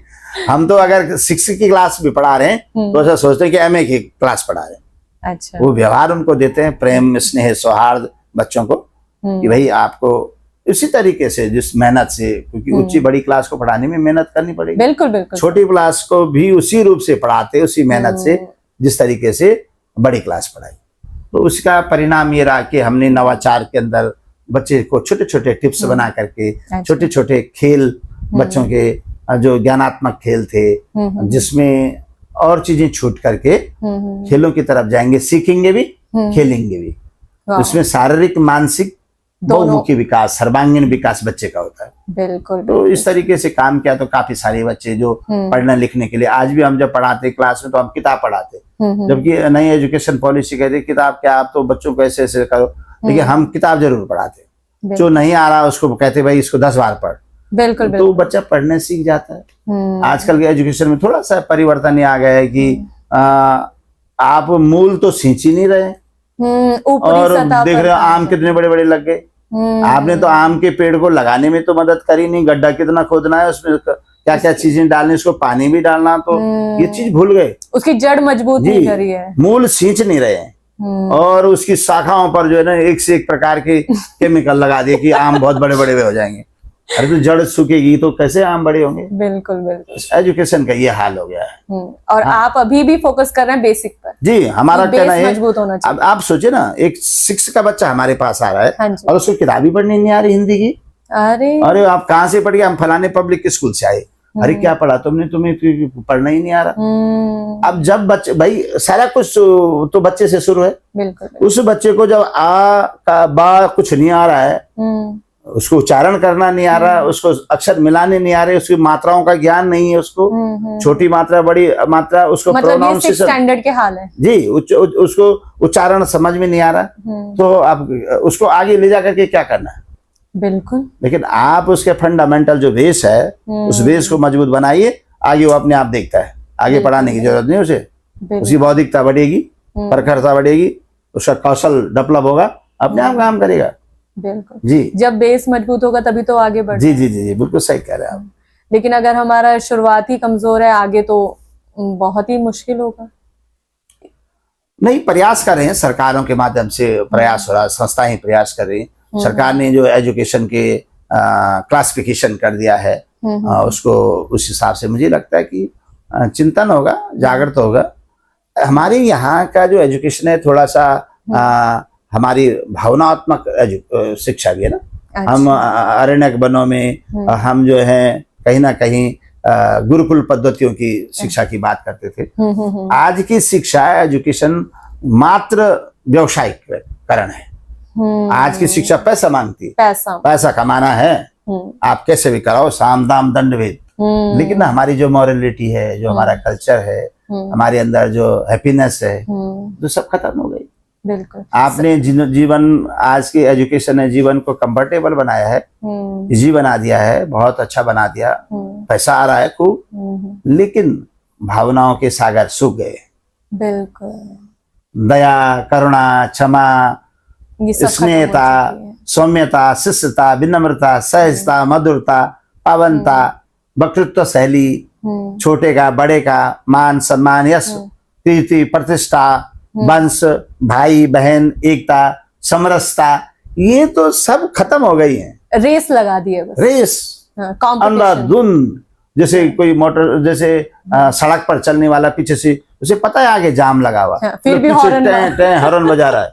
हम तो अगर 6 की क्लास भी पढ़ा रहे हैं तो ऐसा सोचते हैं कि MA की क्लास पढ़ा रहे हैं। अच्छा। वो व्यवहार उनको देते हैं, प्रेम स्नेह सौहार्द बच्चों को, कि भाई आपको इसी तरीके से जिस मेहनत से, क्योंकि ऊंची बड़ी क्लास को पढ़ाने में मेहनत करनी पड़ेगी। बिल्कुल बिल्कुल। छोटी क्लास को भी उसी रूप से पढ़ाते, उसी मेहनत से जिस तरीके से बड़ी क्लास पढ़ाई। तो उसका परिणाम ये रहा कि हमने नवाचार के अंदर बच्चे को छोटे छोटे टिप्स बना करके, छोटे छोटे खेल, बच्चों के जो ज्ञानात्मक खेल थे जिसमें और चीजें छूट करके खेलों की तरफ जाएंगे, सीखेंगे भी खेलेंगे भी। उसमें शारीरिक मानसिक बहुमुखी विकास, सर्वांगीण विकास बच्चे का होता है। बिल्कुल। तो इस तरीके से काम किया तो काफी सारे बच्चे जो पढ़ने लिखने के लिए, आज भी हम जब पढ़ाते क्लास में तो हम किताब पढ़ाते, जबकि नई एजुकेशन पॉलिसी कहते किताब क्या, आप तो बच्चों को ऐसे ऐसे करो, लेकिन हम किताब जरूर पढ़ाते। जो नहीं आ रहा उसको कहते भाई इसको 10 बार पढ़। बिल्कुल तो बच्चा पढ़ने सीख जाता है। आजकल के एजुकेशन में थोड़ा सा परिवर्तन ये आ गया है कि आप मूल तो सींच ही नहीं रहे, और देख रहे हो आम कितने बड़े बड़े लग गए। आपने तो आम के पेड़ को लगाने में तो मदद करी नहीं, गड्ढा कितना खोदना है, उसमें क्या क्या चीजें डालनी, उसको पानी भी डालना, तो ये चीज भूल गए। उसकी जड़ मजबूत नहीं करी है, मूल सींच नहीं रहे हैं, और उसकी शाखाओं पर जो है ना एक से एक प्रकार के केमिकल लगा दिए कि आम बहुत बड़े बड़े हो जाएंगे। अरे तो जड़ सूखेगी तो कैसे आम बड़े होंगे। बिल्कुल बिल्कुल। एजुकेशन का ये हाल हो गया है। और आप अभी भी फोकस कर रहे हैं बेसिक पर। जी, हमारा कहना है मजबूत होना चाहिए। अब आप सोचे ना, एक 6 का बच्चा हमारे पास आ रहा है, हाँ जी। और उसको किताब ही पढ़नी नहीं आ रही हिंदी की। अरे आप कहाँ से पढ़ गए, हम फलाने पब्लिक स्कूल से आए। अरे क्या पढ़ा तुमने, तुम्हें पढ़ना ही नहीं आ रहा। अब जब बच्चे, भाई सारा कुछ तो बच्चे से शुरू है। बिल्कुल। उस बच्चे को जब आ का बा कुछ नहीं आ रहा है, उसको उच्चारण करना नहीं आ रहा, उसको अक्षर मिलाने नहीं आ रहे, उसकी मात्राओं का ज्ञान नहीं है, उसको छोटी मात्रा बड़ी मात्रा, उसको प्रोनाउंसिएशन स्टैंडर्ड के हाल है जी, उसको उच्चारण समझ में नहीं आ रहा, तो आप उसको आगे ले जाकर के क्या करना है। बिल्कुल। लेकिन आप उसके फंडामेंटल जो बेस है, उस बेस को मजबूत बनाइए, आगे वो अपने आप देखता है, आगे पढ़ाने की जरूरत नहीं उसे। उसकी बौद्धिकता बढ़ेगी, प्रखरता बढ़ेगी, उसका कौशल डेवलप होगा, अपने आप काम करेगा। बिल्कुल जी। जब बेस मजबूत होगा तभी तो आगे बढ़। जी जी जी जी, बिल्कुल सही कह रहे हैं आप। लेकिन अगर हमारा शुरुआती कमजोर है, आगे तो बहुत ही मुश्किल होगा। नहीं, प्रयास कर रहे हैं, सरकारों के माध्यम से प्रयास हो रहा है, संस्थाएं प्रयास कर रही हैं। सरकार ने जो एजुकेशन के क्लासिफिकेशन कर दिया है, उसको उस हिसाब से मुझे लगता है कि चिंतन होगा, जागृत होगा। हमारे यहाँ का जो एजुकेशन है थोड़ा सा हमारी भावनात्मक शिक्षा भी है ना। अच्छा। हम अरण्यक वनों में हम जो है कहीं ना कहीं गुरुकुल पद्धतियों की शिक्षा की बात करते थे। आज की शिक्षा एजुकेशन मात्र व्यवसायीकरण है। आज की शिक्षा पैसा मांगती है, पैसा कमाना है, आप कैसे भी कराओ, साम दाम दंड भेद। लेकिन हमारी जो मॉरलिटी है, जो हमारा कल्चर है, हमारे अंदर जो हैप्पीनेस है, तो सब खत्म हो गई। बिल्कुल। आपने जीवन, आज की एजुकेशन ने जीवन को कंफर्टेबल बनाया है, इजी बना दिया है, बहुत अच्छा बना दिया, पैसा आ रहा है खूब, लेकिन भावनाओं के सागर सूख गए। बिल्कुल। दया, करुणा, क्षमा, स्नेहता, सौम्यता, शिष्टता, विनम्रता, सहजता, मधुरता, पावनता, वक्तृत्व शैली, छोटे का बड़े का मान सम्मान, यश, कीर्ति, प्रतिष्ठा, वंश, भाई बहन, एकता, समरसता, ये तो सब खत्म हो गई है। रेस लगा दी है बस। रेस, अंधाधुंध, जैसे कोई मोटर, जैसे सड़क पर चलने वाला पीछे से उसे पता है आगे जाम लगा हुआ, फिर भी हॉर्न बजा रहा है।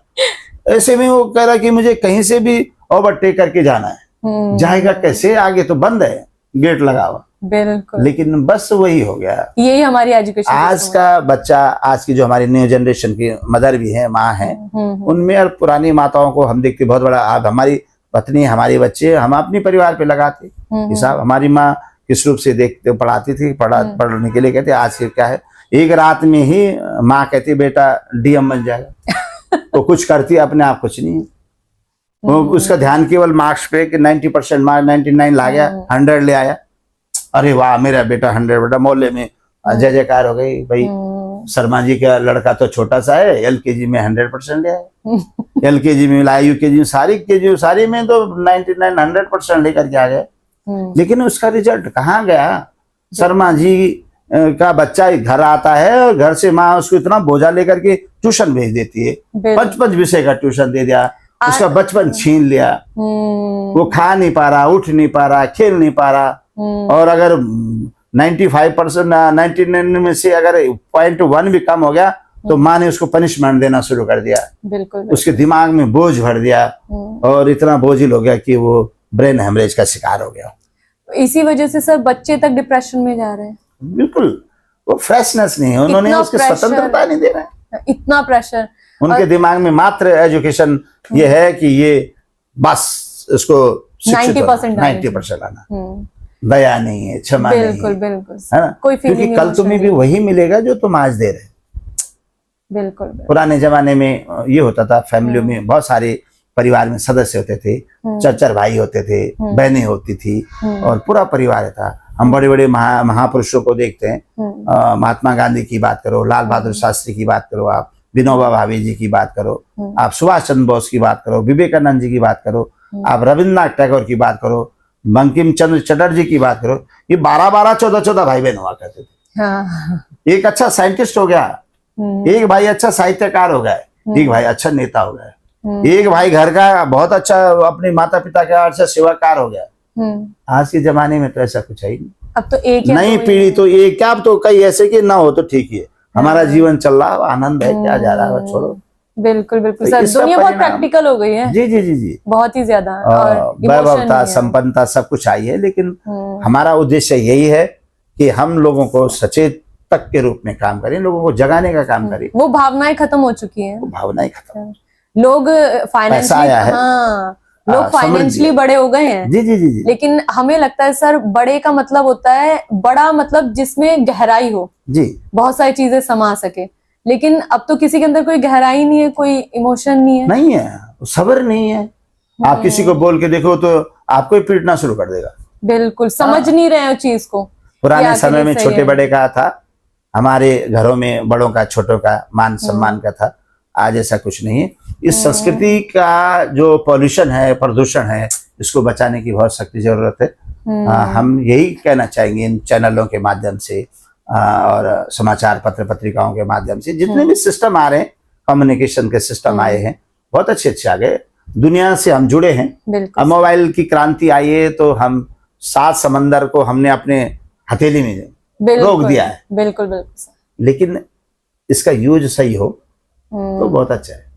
ऐसे में वो कह रहा है कि मुझे कहीं से भी ओवरटेक करके जाना है, जाएगा कैसे, आगे तो बंद है, गेट लगा हुआ। बिल्कुल। लेकिन बस वही हो गया, यही हमारी एजुकेशन। आज का बच्चा, आज की जो हमारी न्यू जनरेशन की मदर भी है, माँ है, उनमें और पुरानी माताओं को हम देखते बहुत बड़ा। अब हमारी पत्नी, हमारे बच्चे, हम अपने परिवार पे लगाते हिसाब। हमारी माँ किस रूप से देखते पढ़ाती थी, पढ़ने के लिए कहते, आज के क्या है, एक रात में ही माँ कहती बेटा डीएम बन जाएगा। तो कुछ करती है अपने आप, कुछ नहीं। वो उसका ध्यान केवल मार्क्स पे कि 90% मार्क्स, 99 ला गया, 100 ले आया, अरे वाह मेरा बेटा 100, बेटा मोहल्ले में जय जयकार हो गई। भाई शर्मा जी का लड़का तो छोटा सा है, एलकेजी में 100% ले आया, एलकेजी में लाया, यूकेजी, सारी में तो 99 100% लेकर के आ गए। लेकिन उसका रिजल्ट कहाँ गया? शर्मा जी का बच्चा घर आता है और घर से माँ उसको इतना बोझा लेकर के ट्यूशन भेज देती है, 5 विषय का ट्यूशन दे दिया, उसका बचपन छीन लिया, वो खा नहीं पा रहा, उठ नहीं पा रहा, खेल नहीं पा रहा। और अगर 95% 99 में से अगर 0.1 भी कम हो गया तो माँ ने उसको पनिशमेंट देना शुरू कर दिया। बिल्कुल। उसके दिमाग में बोझ भर दिया और इतना बोझिल हो गया कि वो ब्रेन हेमरेज का शिकार हो गया। इसी वजह से सर बच्चे तक डिप्रेशन में जा रहे हैं। बिल्कुल, वो फ्रेशनेस नहीं है, उन्होंने उसकी स्वतंत्रता नहीं दे रहे हैं। इतना प्रेशर उनके दिमाग में मात्र एजुकेशन ये है कि ये बस इसको 90% आना, दया नहीं है, क्षमा नहीं है, बिल्कुल है ना? क्योंकि कल तुम्हें भी वही मिलेगा जो तुम आज दे रहे। बिल्कुल। पुराने जमाने में ये होता था, फैमिलियों में बहुत सारे परिवार में सदस्य होते थे, चाचा भाई होते थे, बहनें होती थी और पूरा परिवार था। हम बड़े बड़े महापुरुषों को देखते हैं, महात्मा गांधी की बात करो, लाल बहादुर शास्त्री की बात करो, आप विनोबा भावे जी की बात करो, आप सुभाष चंद्र बोस की बात करो, विवेकानंद जी की बात करो, आप रविन्द्रनाथ टैगोर की बात करो, बंकिम चंद्र चटर्जी की बात करो। ये 12-12, 14-14 भाई बहन हुआ करते थे। हाँ। एक अच्छा साइंटिस्ट हो गया, एक भाई अच्छा साहित्यकार हो गया, एक भाई अच्छा नेता हो गया, एक भाई घर का बहुत अच्छा अपने माता पिता का अच्छा सेवाकार हो गया। आज के जमाने में तो ऐसा कुछ है ही नहीं। अब तो एक नई पीढ़ी तो एक क्या, अब तो कई ऐसे कि ना हो तो ठीक ही है, हमारा जीवन चल रहा है, आनंद है, क्या जा रहा है, छोड़ो। बिल्कुल सर, दुनिया बहुत प्रैक्टिकल हो गई है। जी बहुत ही ज्यादा, वैभवता, संपन्नता सब कुछ आई है, लेकिन हमारा उद्देश्य यही है कि हम लोगों को सचेतक के रूप में काम करें, लोगों को जगाने का काम करें। वो भावनाएं खत्म हो चुकी हैं, भावनाएं खत्म, लोग फाइनेंशियली बड़े हो गए हैं। जी। लेकिन हमें लगता है सर, बड़े का मतलब होता है बड़ा, मतलब जिसमें गहराई हो जी, बहुत सारी चीजें समा सके। लेकिन अब तो किसी के अंदर कोई गहराई नहीं है, कोई इमोशन नहीं है, सब्र नहीं है। आप किसी को बोल के देखो तो आपको ही पीटना शुरू कर देगा। बिल्कुल, समझ नहीं रहे हैं चीज को। पुराने समय में छोटे बड़े का था, हमारे घरों में बड़ों का छोटों का मान सम्मान का था। आज ऐसा कुछ नहीं है। इस संस्कृति का जो पॉल्यूशन है, प्रदूषण है, इसको बचाने की बहुत सख्त जरूरत है। हम यही कहना चाहेंगे इन चैनलों के माध्यम से और समाचार पत्र पत्रिकाओं के माध्यम से, जितने भी सिस्टम आ रहे हैं, कम्युनिकेशन के सिस्टम आए हैं, बहुत अच्छे आ गए, दुनिया से हम जुड़े हैं। अब मोबाइल की क्रांति आई है तो हम 7 समंदर को हमने अपने हथेली में रोक दिया है। बिल्कुल। लेकिन इसका यूज सही हो तो बहुत अच्छा है।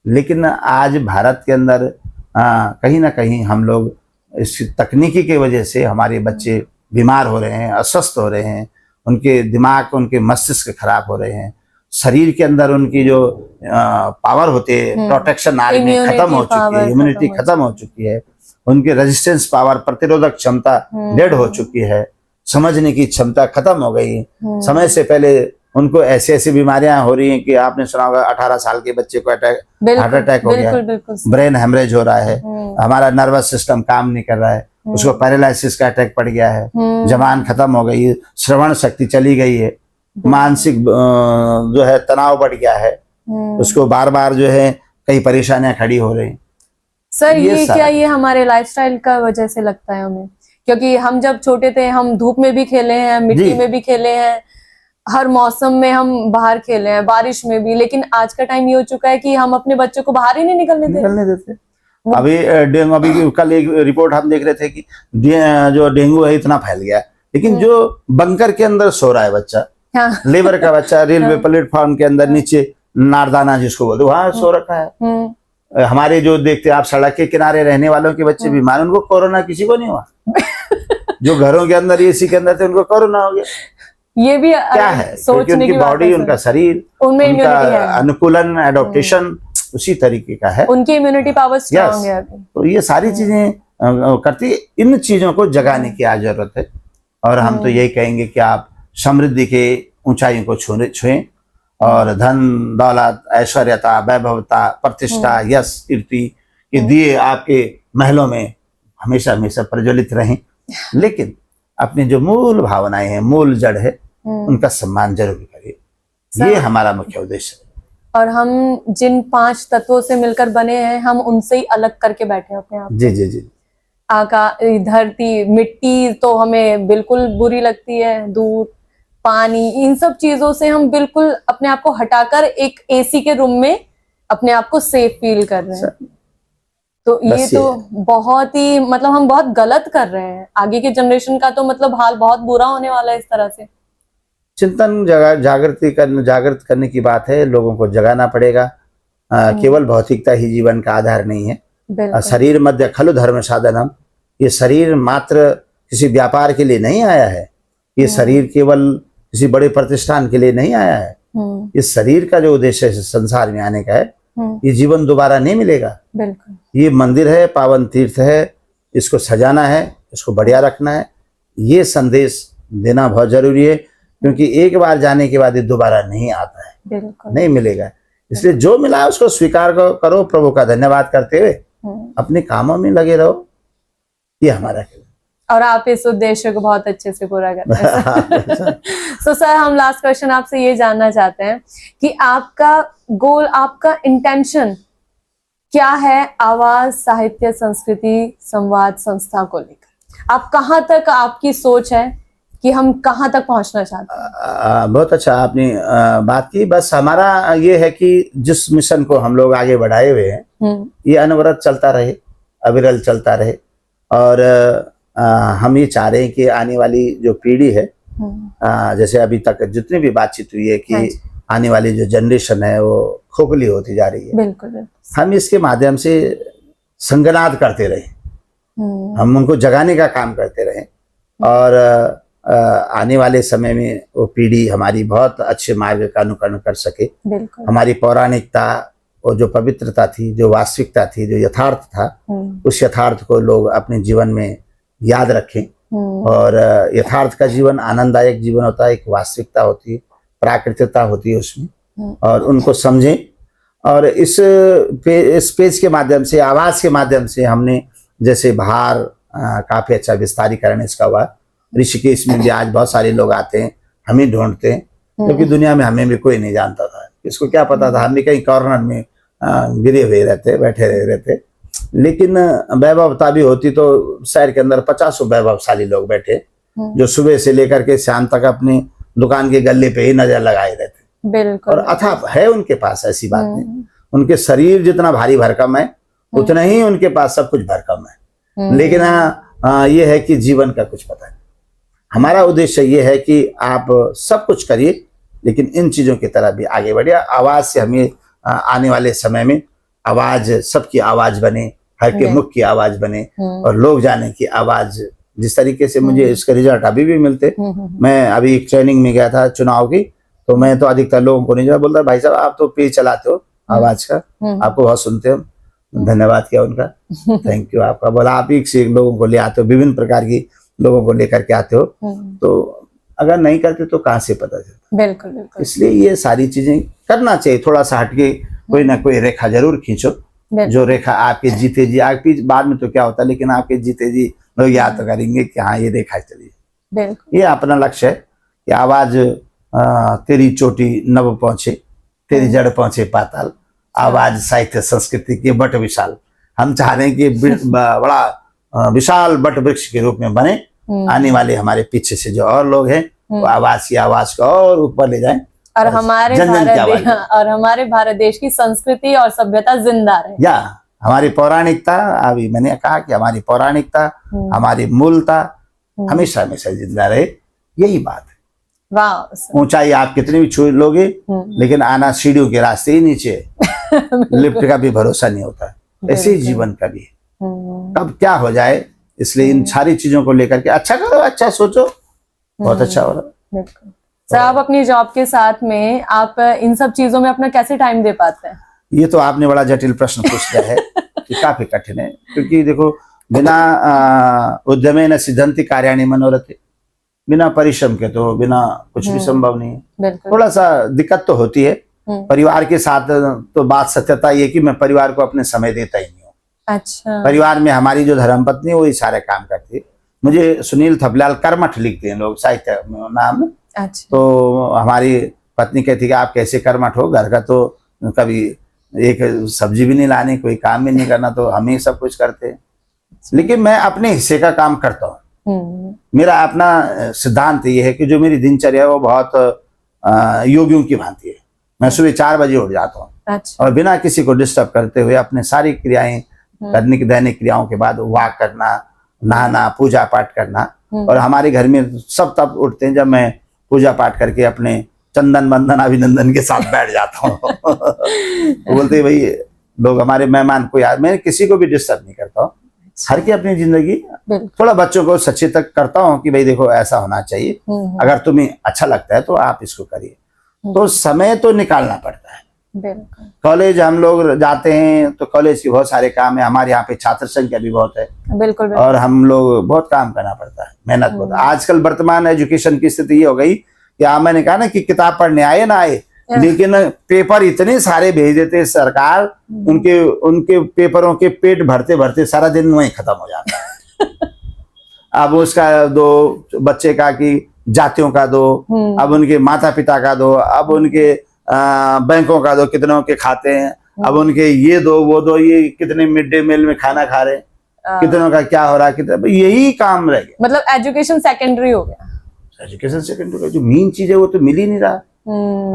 लेकिन आज भारत के अंदर कहीं ना कहीं हम लोग इस तकनीकी की वजह से हमारे बच्चे बीमार हो रहे हैं, अस्वस्थ हो रहे हैं, उनके दिमाग, उनके मस्तिष्क खराब हो रहे हैं, शरीर के अंदर उनकी जो पावर होती है, प्रोटेक्शन आर्मी खत्म हो चुकी है, इम्यूनिटी खत्म हो चुकी है, उनकी रेजिस्टेंस पावर, प्रतिरोधक क्षमता डेड हो चुकी है, समझने की क्षमता खत्म हो गई। समय से पहले उनको ऐसी बीमारियां हो रही हैं कि आपने सुना होगा 18 साल के बच्चे को हार्ट अटैक हो गया, ब्रेन हेमरेज हो रहा है, हमारा नर्वस सिस्टम काम नहीं कर रहा है, उसको पैरालिसिस का अटैक पड़ गया है, जबान खत्म हो गई, श्रवण शक्ति चली गई है, मानसिक जो है तनाव बढ़ गया है, उसको बार बार जो है कई परेशानियां खड़ी हो रही हैं। सर ये क्या, ये हमारे लाइफस्टाइल का वजह से लगता है हमें, क्योंकि हम जब छोटे थे हम धूप में भी खेले हैं, मिट्टी जी। में भी खेले हैं, हर मौसम में हम बाहर खेले हैं, बारिश में भी। लेकिन आज का टाइम ये हो चुका है कि हम अपने बच्चों को बाहर ही नहीं निकलने देते। अभी डेंगू, अभी कल एक रिपोर्ट हम देख रहे थे कि जो डेंगू है इतना फैल गया, लेकिन जो बंकर के अंदर सो रहा है बच्चा, हाँ। लेबर का बच्चा रेलवे प्लेटफॉर्म के अंदर नीचे नारदाना जिसको बोलते वहां सो रखा है। हमारे जो देखते आप सड़क के किनारे रहने वालों के बच्चे बीमार, उनको कोरोना किसी को नहीं हुआ। जो घरों के अंदर एसी के अंदर थे उनको कोरोना हो गया। ये भी क्या है, क्योंकि उनकी बॉडी, उनका शरीर, उनमें उनका इम्यूनिटी है, अनुकूलन, एडोप्टेशन उसी तरीके का है, उनकी इम्यूनिटी पावर स्ट्रांग है अभी। तो ये सारी चीजें करती, इन चीजों को जगाने की आज जरूरत है। और हम तो यही कहेंगे कि आप समृद्धि के ऊंचाइयों को छुएं और धन दौलत, ऐश्वर्यता, वैभवता, प्रतिष्ठा, यश, कीर्ति ये दिए आपके महलों में हमेशा हमेशा प्रज्वलित रहें, लेकिन अपनी जो मूल भावनाएं हैं, मूल जड़ है, उनका सम्मान जरूर करिए। ये हमारा मुख्य उद्देश्य है। और हम जिन 5 तत्वों से मिलकर बने हैं, हम उनसे ही अलग करके बैठे हैं अपने आप। जी जी जी। धरती, मिट्टी तो हमें बिल्कुल बुरी लगती है, दूध, पानी, इन सब चीजों से हम बिल्कुल अपने आप को हटाकर एक एसी के रूम में अपने आप को सेफ फील कर रहे हैं। तो ये तो बहुत ही मतलब हम बहुत गलत कर रहे हैं। आगे के जनरेशन का तो मतलब हाल बहुत बुरा होने वाला है इस तरह से। चिंतन जागृत करने की बात है, लोगों को जगाना पड़ेगा। केवल भौतिकता ही जीवन का आधार नहीं है। शरीर मध्य खलु धर्म साधनम, ये शरीर मात्र किसी व्यापार के लिए नहीं आया है, ये शरीर केवल किसी बड़े प्रतिष्ठान के लिए नहीं आया है। इस शरीर का जो उद्देश्य है संसार में आने का है, ये जीवन दोबारा नहीं मिलेगा। बिल्कुल, ये मंदिर है, पावन तीर्थ है, इसको सजाना है, इसको बढ़िया रखना है। ये संदेश देना बहुत जरूरी है, क्योंकि एक बार जाने के बाद ये दोबारा नहीं आता है, बिल्कुल नहीं मिलेगा। इसलिए जो मिला उसको स्वीकार करो, प्रभु का धन्यवाद करते हुए अपने कामों में लगे रहो। ये हमारा और आप इस उद्देश्य को बहुत अच्छे से पूरा करते हैं। सो सर, हम लास्ट क्वेश्चन आपसे ये जानना चाहते हैं कि आपका गोल, आपका इंटेंशन क्या है आवाज साहित्य संस्कृति संवाद संस्था को लेकर? आप कहाँ तक, आपकी सोच है कि हम कहाँ तक पहुंचना चाहते हैं? बहुत अच्छा आपने बात की। बस हमारा ये है कि जिस मिशन को हम लोग आगे बढ़ाए हुए हैं, ये अनवरत चलता रहे, अविरल चलता रहे। और हम ये चाह रहे हैं कि आने वाली जो पीढ़ी है, जैसे अभी तक जितनी भी बातचीत हुई है कि आने वाली जो जनरेशन है वो खोखली होती जा रही है। बिल्कुल, हम इसके माध्यम से संगनाद करते रहे, हम उनको जगाने का काम करते रहे, और आने वाले समय में वो पीढ़ी हमारी बहुत अच्छे मार्ग का अनुकरण कर सके। हमारी पौराणिकता और जो पवित्रता थी, जो वास्तविकता थी, जो यथार्थ था, उस यथार्थ को लोग अपने जीवन में याद रखें। और यथार्थ का जीवन आनंददायक जीवन होता है, एक वास्तविकता होती है, प्राकृतिकता होती है उसमें, और उनको समझें। और इस पेज के माध्यम से, आवाज के माध्यम से हमने जैसे बाहर काफी अच्छा विस्तारीकरण इसका हुआ। ऋषिकेश में भी आज बहुत सारे लोग आते हैं, हमें ढूंढते हैं, क्योंकि दुनिया में हमें भी कोई नहीं जानता था। इसको क्या पता था, हम भी कहीं कॉर्नर में गिरे हुए रहते, बैठे रहते। लेकिन वैभवता भी होती तो शहर के अंदर 50 वैभवशाली लोग बैठे, जो सुबह से लेकर के शाम तक अपनी दुकान के गल्ले पे ही नजर लगाए रहते। बिल्कुल। और अथाप है उनके पास, ऐसी बात नहीं। उनके शरीर जितना भारी भरकम है, उतना ही उनके पास सब कुछ भरकम है। लेकिन ये है कि जीवन का कुछ पता नहीं। हमारा उद्देश्य ये है कि आप सब कुछ करिए, लेकिन इन चीजों की तरह भी आगे बढ़िए। आवाज से हमें आने वाले समय में आवाज, सबकी आवाज बने, हर के मुख की आवाज बने, और लोग जाने की आवाज। जिस तरीके से मुझे इसके रिजल्ट अभी भी मिलते, मैं अभी एक ट्रेनिंग में गया था चुनाव की, तो मैं तो अधिकतर लोगों को नहीं जाना, बोलता भाई साहब आप तो पेज चलाते हो आवाज का, आपको बहुत सुनते हो। धन्यवाद किया उनका, थैंक यू आपका। बोला आप ही से लोगों को ले आते हो, विभिन्न प्रकार की लोगों को लेकर के आते हो, तो अगर नहीं करते तो कहाँ से पता चलता। बिल्कुल बिल्कुल। इसलिए ये सारी चीजें करना चाहिए। थोड़ा सा हटके कोई ना कोई रेखा जरूर खींचो, जो रेखा आपके जीते जी, आपकी बाद में तो क्या होता है, लेकिन आपके जीते जी लोग याद तो करेंगे कि हाँ ये रेखा चली। ये अपना लक्ष्य है कि आवाज तेरी चोटी नभ पहुंचे, तेरी जड़ पहुंचे पाताल, आवाज साहित्य संस्कृति के बट विशाल। हम चाह रहे हैं कि बड़ा विशाल वट वृक्ष के रूप में बने। आने वाले हमारे पीछे से जो और लोग हैं वो आवाज की आवाज को और ऊपर ले जाएं और हमारे और हमारे भारत देश की संस्कृति और सभ्यता जिंदा रहे। या हमारी पौराणिकता, अभी मैंने कहा कि हमारी पौराणिकता, हमारी मूलता हमेशा हमेशा जिंदा रहे, यही बात है। वाह, ऊंचाई आप कितनी भी छू लोगे लेकिन आना सीढ़ियों के रास्ते ही नीचे लिफ्ट का भी भरोसा नहीं होता, ऐसे ही जीवन का भी कब क्या हो जाए। इसलिए इन सारी चीजों को लेकर के अच्छा करो, अच्छा सोचो, बहुत अच्छा हो रहा। सर, आप अपनी जॉब के साथ में आप इन सब चीजों में अपना कैसे टाइम दे पाते हैं? ये तो आपने बड़ा जटिल प्रश्न पूछ लिया है कि काफी कठिन है, क्योंकि देखो बिना उद्यमे न सिद्धंति कार्याणि मनोरथे, बिना परिश्रम के तो बिना कुछ भी संभव नहीं है। थोड़ा सा दिक्कत तो होती है परिवार के साथ, तो बात सत्यता ये कि मैं परिवार को अपने समय देता ही नहीं हूँ। अच्छा। परिवार में हमारी जो धर्मपत्नी वो ही सारे काम करती है। मुझे सुनील थपलाल कर्मठ लिखते हैं लोग साहित्य नाम। अच्छा। तो हमारी पत्नी कहती कि आप कैसे कर्मठ हो, घर का तो कभी एक सब्जी भी नहीं लानी, कोई काम भी नहीं करना, तो हम ही सब कुछ करते हैं। लेकिन मैं अपने हिस्से का काम करता हूँ। मेरा अपना सिद्धांत ये है कि जो मेरी दिनचर्या है वो बहुत योगियों की भांति है। मैं सुबह 4 बजे उठ जाता हूँ। अच्छा। और बिना किसी को डिस्टर्ब करते हुए अपने सारी क्रियाएं करने की, दैनिक क्रियाओं के बाद वॉक करना, नहाना, पूजा पाठ करना। और हमारे घर में सब तब उठते हैं जब मैं पूजा पाठ करके अपने चंदन बंदन अभिनंदन के साथ बैठ जाता हूँ। तो बोलते भाई लोग हमारे मेहमान को याद, मैं किसी को भी डिस्टर्ब नहीं करता हूँ। हर की अपनी जिंदगी, थोड़ा बच्चों को सचेतक करता हूँ कि भाई देखो ऐसा होना चाहिए, अगर तुम्हें अच्छा लगता है तो आप इसको करिए। तो समय तो निकालना पड़ता है। कॉलेज हम लोग जाते हैं तो कॉलेज के बहुत सारे काम है, हमारे यहाँ पे छात्र संख्या भी बहुत है। बिल्कुल। और हम लोग बहुत काम करना पड़ता है, मेहनत बहुत। आजकल वर्तमान एजुकेशन की स्थिति ये हो गई कि मैंने कहा ना कि किताब पढ़ने आए ना आए, लेकिन पेपर इतने सारे भेज देते सरकार, उनके पेपरों के पेट भरते भरते सारा दिन वहीं खत्म हो जाता है। अब उसका दो, बच्चे का कि जातियों का दो, अब उनके माता पिता का दो, अब उनके बैंकों का दो, कितनों के खाते हैं, अब उनके ये दो वो दो, ये कितने मिड डे मील में खाना खा रहे हैं, कितनों का क्या हो रहा है, कितना, यही काम रह गया। मतलब एजुकेशन सेकेंडरी हो गया। एजुकेशन सेकेंडरी, जो मेन चीज है वो तो मिल ही नहीं रहा।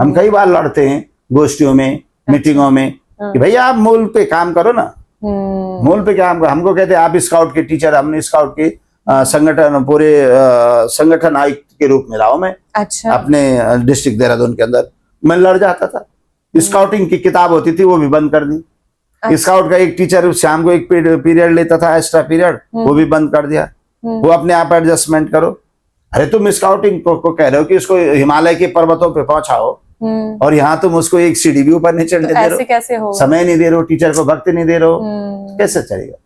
हम कई बार लड़ते हैं गोष्ठियों में, मीटिंगों में कि भैया आप मूल पे काम करो ना, मूल पे काम करो। हमको कहते हैं आप स्काउट के टीचर, हमने स्काउट के संगठन, पूरे संगठन आयुक्त के रूप में रहा हूं मैं। अच्छा। अपने डिस्ट्रिक्ट देहरादून के अंदर मैं लड़ जाता था। स्काउटिंग की किताब होती थी वो भी बंद कर दी। अच्छा। स्काउट का एक टीचर शाम को एक पीरियड लेता था, एक्स्ट्रा पीरियड, वो भी बंद कर दिया। वो अपने आप एडजस्टमेंट करो। अरे तुम स्काउटिंग को कह रहे हो कि इसको हिमालय के पर्वतों पे पहुंचाओ, और यहाँ तुम उसको एक सीढ़ी भी ऊपर नहीं चढ़ने दे रहे हो, कैसे हो? समय नहीं दे रहे हो, टीचर को वक्त नहीं दे रहे हो, कैसे चलेगा?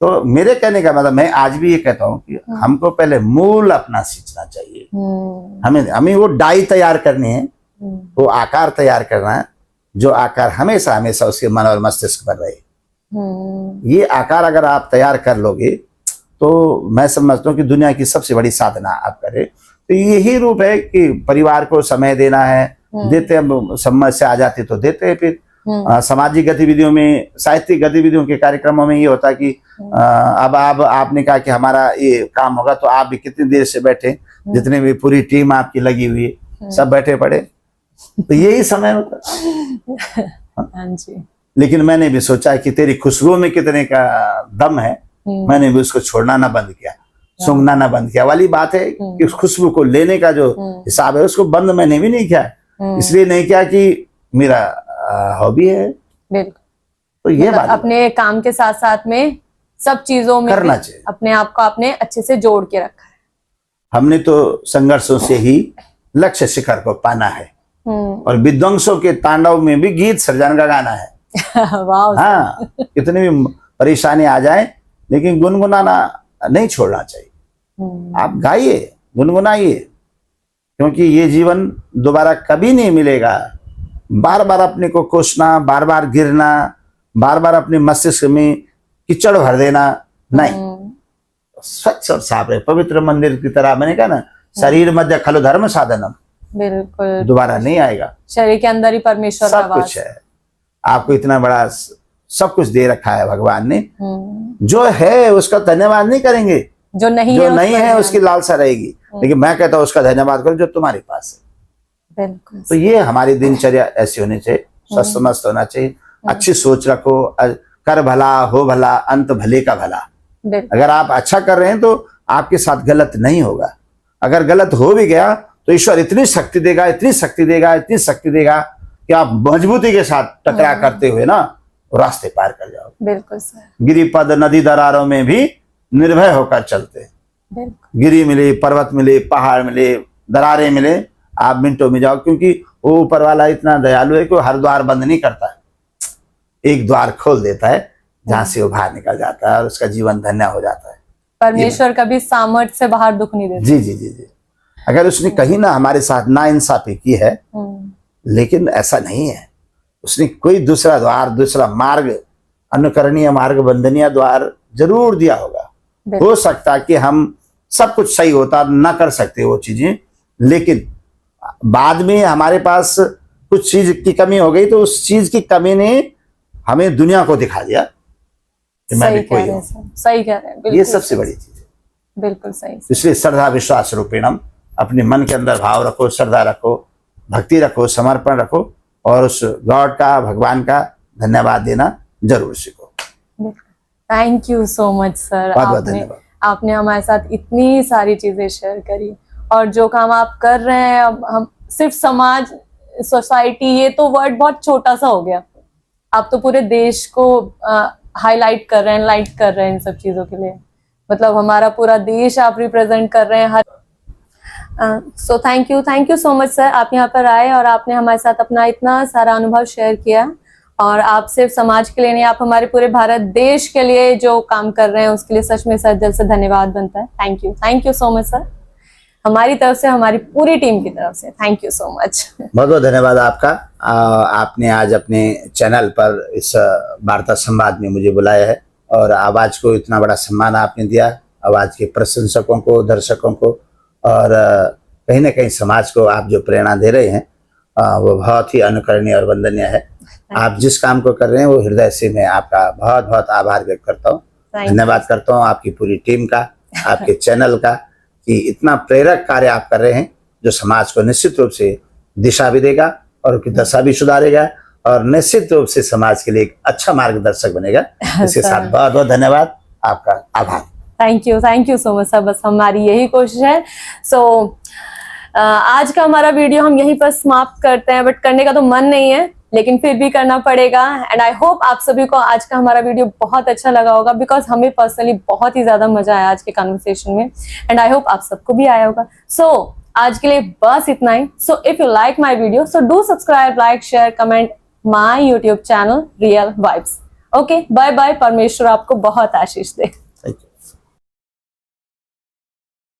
तो मेरे कहने का मतलब, मैं आज भी ये कहता हूँ कि हमको पहले मूल अपना सींचना चाहिए। हमें वो डाई तैयार करनी है, वो आकार तैयार करना है, जो आकार हमेशा हमेशा उसके मन और मस्तिष्क पर रहे। ये आकार अगर आप तैयार कर लोगे तो मैं समझता हूँ कि दुनिया की सबसे बड़ी साधना आप करें। तो यही रूप है कि परिवार को समय देना है, देते हैं, समस्या आ जाती तो देते हैं। फिर सामाजिक गतिविधियों में, साहित्यिक गतिविधियों के कार्यक्रमों में ये होता है कि अब आपने कहा कि हमारा ये काम होगा, तो आप भी कितनी देर से बैठे, जितने भी पूरी टीम आपकी लगी हुई है, सब बैठे पड़े, तो यही समय होता है। हाँ जी। लेकिन मैंने भी सोचा कि तेरी खुशबू में कितने का दम है, मैंने भी उसको छोड़ना ना बंद किया, सूंघना ना बंद किया। वाली बात है कि उस खुशबू को लेने का जो हिसाब है उसको बंद मैंने भी नहीं किया। इसलिए नहीं किया कि मेरा हॉबी है। बिल्कुल। तो ये बात अपने काम के साथ साथ में सब चीजों में करना चाहिए। अपने आप को आपने अच्छे से जोड़ के रखा है। हमने तो संघर्षों से ही लक्ष्य शिखर को पाना है, और विध्वंसों के तांडव में भी गीत सृजन का गाना है। हाँ, कितनी भी परेशानी आ जाए लेकिन गुनगुनाना नहीं छोड़ना चाहिए। आप गाइए, गुनगुनाइए, क्योंकि ये जीवन दोबारा कभी नहीं मिलेगा। बार बार अपने को कोसना, बार बार गिरना, बार बार अपने मस्तिष्क में कीचड़ भर देना नहीं। स्वच्छ और साफ रहे, पवित्र मंदिर की तरह। मैंने कहा ना, शरीर मध्य खलु धर्म साधनम, बिल्कुल दोबारा नहीं आएगा। शरीर के अंदर ही परमेश्वर सब कुछ है। आपको इतना बड़ा सब कुछ दे रखा है भगवान ने। जो है उसका धन्यवाद नहीं करेंगे, जो नहीं है उसकी लालसा रहेगी, लेकिन मैं कहता हूँ उसका धन्यवाद करो जो तुम्हारे पास है। बिल्कुल। तो ये हमारी दिनचर्या ऐसी होनी चाहिए, स्वस्थ मस्त होना चाहिए, अच्छी सोच रखो, कर भला हो भला अंत भले का भला। अगर आप अच्छा कर रहे हैं तो आपके साथ गलत नहीं होगा, अगर गलत हो भी गया तो ईश्वर इतनी शक्ति देगा, इतनी शक्ति देगा, इतनी शक्ति देगा कि आप मजबूती के साथ टकरा करते हुए ना रास्ते पार कर जाओ। बिल्कुल सर। गिरिपद नदी दरारों में भी निर्भय होकर चलते। गिरी मिले, पर्वत मिले, पहाड़ मिले, दरारें मिले, आप मिनटों में जाओ, क्योंकि वो ऊपर वाला इतना दयालु है कि वो हर द्वार बंद नहीं करता, एक द्वार खोल देता है जहां से वो बाहर निकल जाता है और उसका जीवन धन्य हो जाता है। परमेश्वर कभी सामर्थ्य से बाहर दुख नहीं देता। जी जी जी जी। अगर उसने कहीं ना हमारे साथ ना इंसाफी की है, लेकिन ऐसा नहीं है, उसने कोई दूसरा द्वार, दूसरा मार्ग, अनुकरणीय मार्ग, वंदनीय द्वार जरूर दिया होगा। हो सकता कि हम सब कुछ सही होता, ना कर सकते वो चीजें, लेकिन बाद में हमारे पास कुछ चीज की कमी हो गई, तो उस चीज की कमी ने हमें दुनिया को दिखा दिया कि मैं भी कोई हूं। सही कह रहे हैं, ये सबसे बड़ी चीज है। बिल्कुल सही। इसलिए श्रद्धा विश्वास रूपेणम, अपने मन के अंदर भाव रखो, श्रद्धा रखो, भक्ति रखो, समर्पण रखो, और उस गॉड का, भगवान का धन्यवाद देना जरूर सीखो। Thank you so much sir. बहुत बहुत धन्यवाद। आपने हमारे साथ इतनी सारी चीजें शेयर करी, और जो काम आप कर रहे हैं, अब हम सिर्फ समाज, सोसाइटी, ये तो वर्ड बहुत छोटा सा हो गया, आप तो पूरे देश को हाईलाइट कर रहे हैं, लाइट कर रहे हैं इन सब चीजों के लिए। मतलब हमारा पूरा देश आप रिप्रेजेंट कर रहे हैं हर। So thank you so much sir, आप यहाँ पर आए और आपने हमारे साथ अपना इतना सारा अनुभव शेयर किया। और आप सिर्फ समाज के लिए नहीं, आप हमारे पूरे भारत देश के लिए जो काम कर रहे हैं उसके लिए सच में सर दिल से धन्यवाद बनता है। Thank you so much sir, हमारी तरफ से, हमारी पूरी टीम की तरफ से थैंक यू सो मच। बहुत बहुत धन्यवाद आपका। आपने आज अपने चैनल पर इस वार्ता संवाद में मुझे बुलाया है, और आवाज को इतना बड़ा सम्मान आपने दिया, आवाज के प्रशंसकों को, दर्शकों को, और कहीं ना कहीं समाज को आप जो प्रेरणा दे रहे हैं वो बहुत ही अनुकरणीय और वंदनीय है। आप जिस काम को कर रहे हैं वो हृदय से मैं आपका बहुत बहुत आभार व्यक्त करता हूँ, धन्यवाद करता हूँ आपकी पूरी टीम का, आपके चैनल का, कि इतना प्रेरक कार्य आप कर रहे हैं जो समाज को निश्चित रूप से दिशा भी देगा और उनकी दशा भी सुधारेगा, और निश्चित रूप से समाज के लिए एक अच्छा मार्गदर्शक बनेगा। इसके साथ बहुत बहुत धन्यवाद, आपका आभार। Thank you so much sir, बस हमारी यही कोशिश है। सो आज का हमारा वीडियो हम यहीं पर समाप्त करते हैं, बट करने का तो मन नहीं है, लेकिन फिर भी करना पड़ेगा। एंड आई होप आप सभी को आज का हमारा वीडियो बहुत अच्छा लगा होगा, बिकॉज हमें पर्सनली बहुत ही ज्यादा मजा आया आज के कन्वर्सेशन में, एंड आई होप आप सबको भी आया होगा। सो आज के लिए बस इतना ही। So if you like my video, so do subscribe, like, share, comment my YouTube channel real vibes. Okay, bye bye. परमेश्वर आपको बहुत आशीष दे।